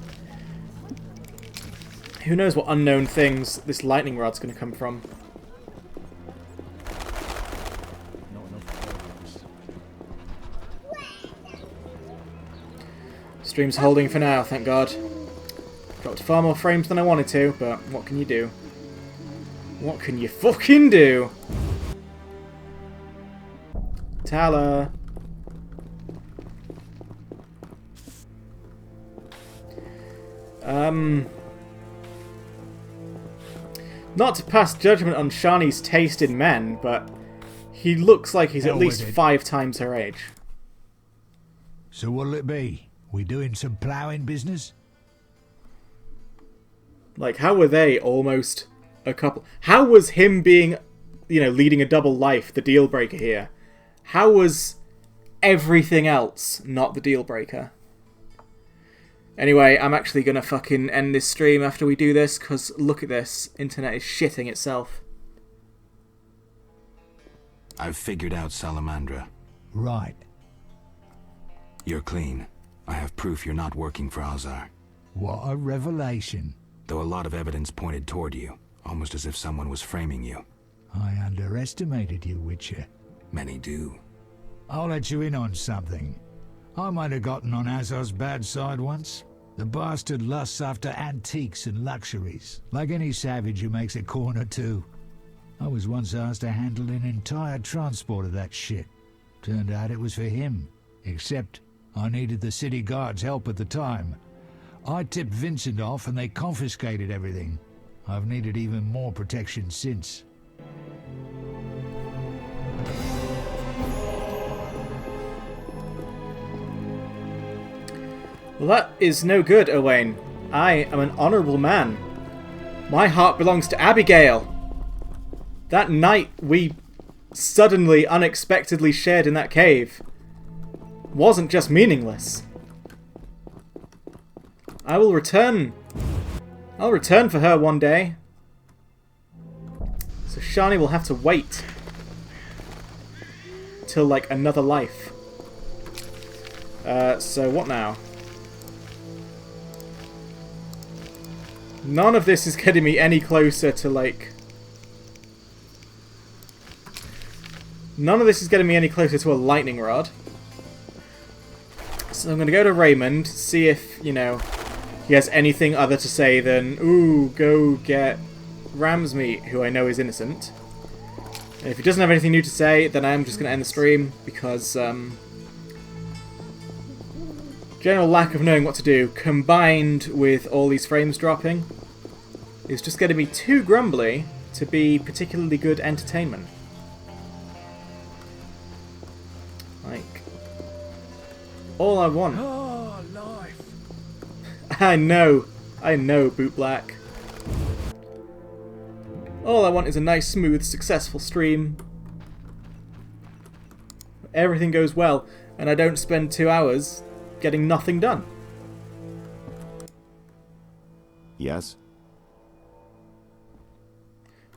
[SPEAKER 1] Who knows what unknown things this lightning rod's going to come from. Stream's holding for now, thank God. Dropped far more frames than I wanted to, but what can you do? What can you fucking do? Thaler. Not to pass judgment on Shani's taste in men, but he looks like he's at least 5 times her age.
[SPEAKER 15] So what'll it be? We doing some ploughing business?
[SPEAKER 1] Like, how were they almost a couple? How was him being, you know, leading a double life the deal breaker here? How was everything else not the deal breaker? Anyway, I'm actually gonna fucking end this stream after we do this, because look at this. Internet is shitting itself.
[SPEAKER 2] I've figured out Salamandra.
[SPEAKER 15] Right.
[SPEAKER 2] You're clean. I have proof you're not working for Azar.
[SPEAKER 15] What a revelation.
[SPEAKER 2] Though a lot of evidence pointed toward you, almost as if someone was framing you.
[SPEAKER 15] I underestimated you, Witcher.
[SPEAKER 2] Many do.
[SPEAKER 15] I'll let you in on something. I might have gotten on Azar's bad side once. The bastard lusts after antiques and luxuries, like any savage who makes a corner too. I was once asked to handle an entire transport of that shit. Turned out it was for him, except I needed the city guard's help at the time. I tipped Vincent off and they confiscated everything. I've needed even more protection since.
[SPEAKER 1] Well, that is no good, Owain. I am an honourable man. My heart belongs to Abigail. That night we suddenly, unexpectedly shared in that cave wasn't just meaningless. I will return. I'll return for her one day. So Shani will have to wait till, like, another life. So what now? None of this is getting me any closer to, like... None of this is getting me any closer to a lightning rod. So I'm going to go to Raymond, see if, you know, he has anything other to say than, ooh, go get Ramsmeat, who I know is innocent. And if he doesn't have anything new to say, then I am just going to end the stream, because, general lack of knowing what to do, combined with all these frames dropping, is just getting me too grumbly to be particularly good entertainment. Like, all I want.
[SPEAKER 4] Oh, life.
[SPEAKER 1] I know, Boot Black. All I want is a nice, smooth, successful stream. Everything goes well, and I don't spend 2 hours getting nothing done.
[SPEAKER 8] Yes?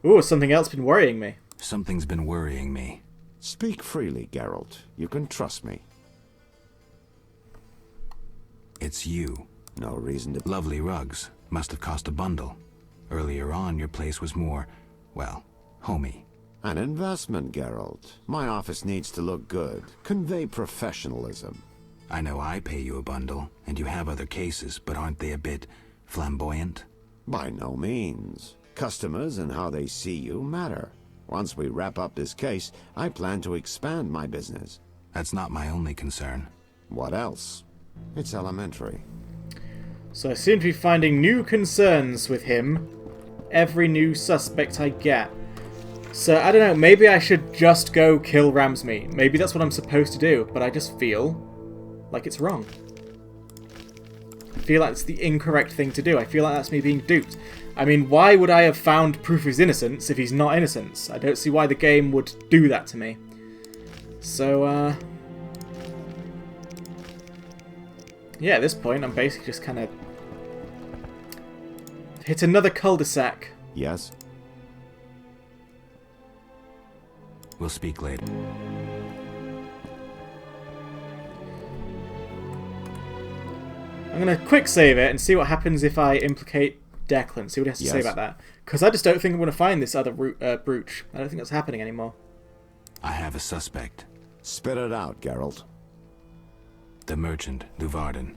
[SPEAKER 1] Ooh, something else been worrying me.
[SPEAKER 2] Something's been worrying me.
[SPEAKER 8] Speak freely, Geralt. You can trust me.
[SPEAKER 2] It's you.
[SPEAKER 8] No reason to...
[SPEAKER 2] Lovely rugs. Must have cost a bundle. Earlier on, your place was more, well, homey.
[SPEAKER 8] An investment, Geralt. My office needs to look good. Convey professionalism.
[SPEAKER 2] I know I pay you a bundle, and you have other cases, but aren't they a bit flamboyant?
[SPEAKER 8] By no means. Customers and how they see you matter. Once we wrap up this case, I plan to expand my business.
[SPEAKER 2] That's not my only concern.
[SPEAKER 8] What else? It's elementary.
[SPEAKER 1] So I seem to be finding new concerns with him every new suspect I get. So I don't know, maybe I should just go kill Ramsmeat. Maybe that's what I'm supposed to do, but I just feel like it's wrong. I feel like it's the incorrect thing to do. I feel like that's me being duped. I mean, why would I have found proof of his innocence if he's not innocent? I don't see why the game would do that to me. So, yeah, at this point, I'm basically just kind of... hit another cul-de-sac.
[SPEAKER 8] Yes?
[SPEAKER 2] We'll speak later.
[SPEAKER 1] I'm going to quick save it and see what happens if I implicate Declan, see what he has to say about that. Because I just don't think I'm going to find this other brooch. I don't think that's happening anymore.
[SPEAKER 2] I have a suspect.
[SPEAKER 8] Spit it out, Geralt.
[SPEAKER 2] The merchant, Duvarden.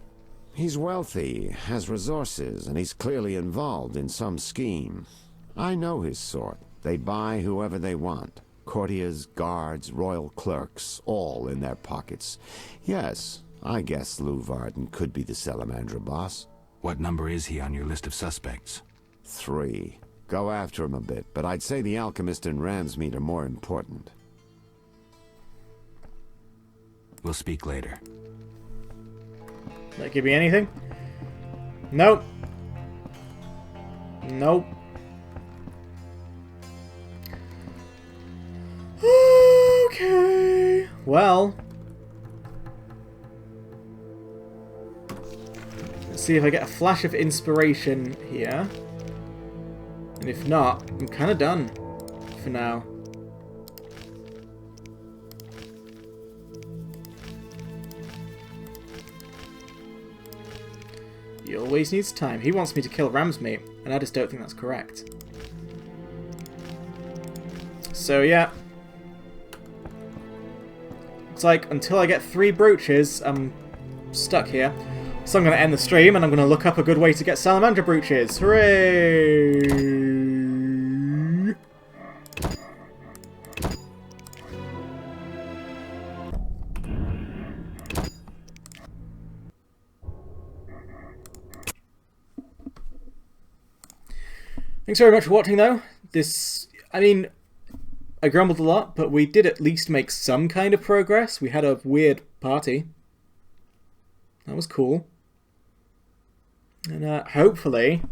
[SPEAKER 8] He's wealthy, has resources, and he's clearly involved in some scheme. I know his sort. They buy whoever they want. Courtiers, guards, royal clerks, all in their pockets. Yes, I guess Luvarden could be the Salamandra boss.
[SPEAKER 2] What number is he on your list of suspects?
[SPEAKER 8] 3. Go after him a bit, but I'd say the alchemist and Ramsmeat are more important.
[SPEAKER 2] We'll speak later.
[SPEAKER 1] That give me anything? Nope. Nope. Okay. Well. Let's see if I get a flash of inspiration here. And if not, I'm kind of done for now. He always needs time. He wants me to kill Ramsmeat, and I just don't think that's correct. So yeah. It's like, until I get 3 brooches, I'm stuck here. So I'm going to end the stream, and I'm going to look up a good way to get salamander brooches. Hooray! Thanks very much for watching, though. I mean, I grumbled a lot, but we did at least make some kind of progress. We had a weird party. That was cool. And hopefully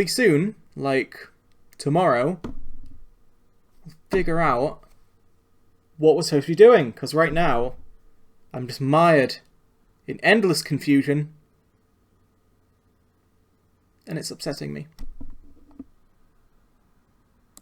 [SPEAKER 1] soon, like tomorrow, we'll figure out what we're supposed to be doing. Because right now, I'm just mired in endless confusion. And it's upsetting me.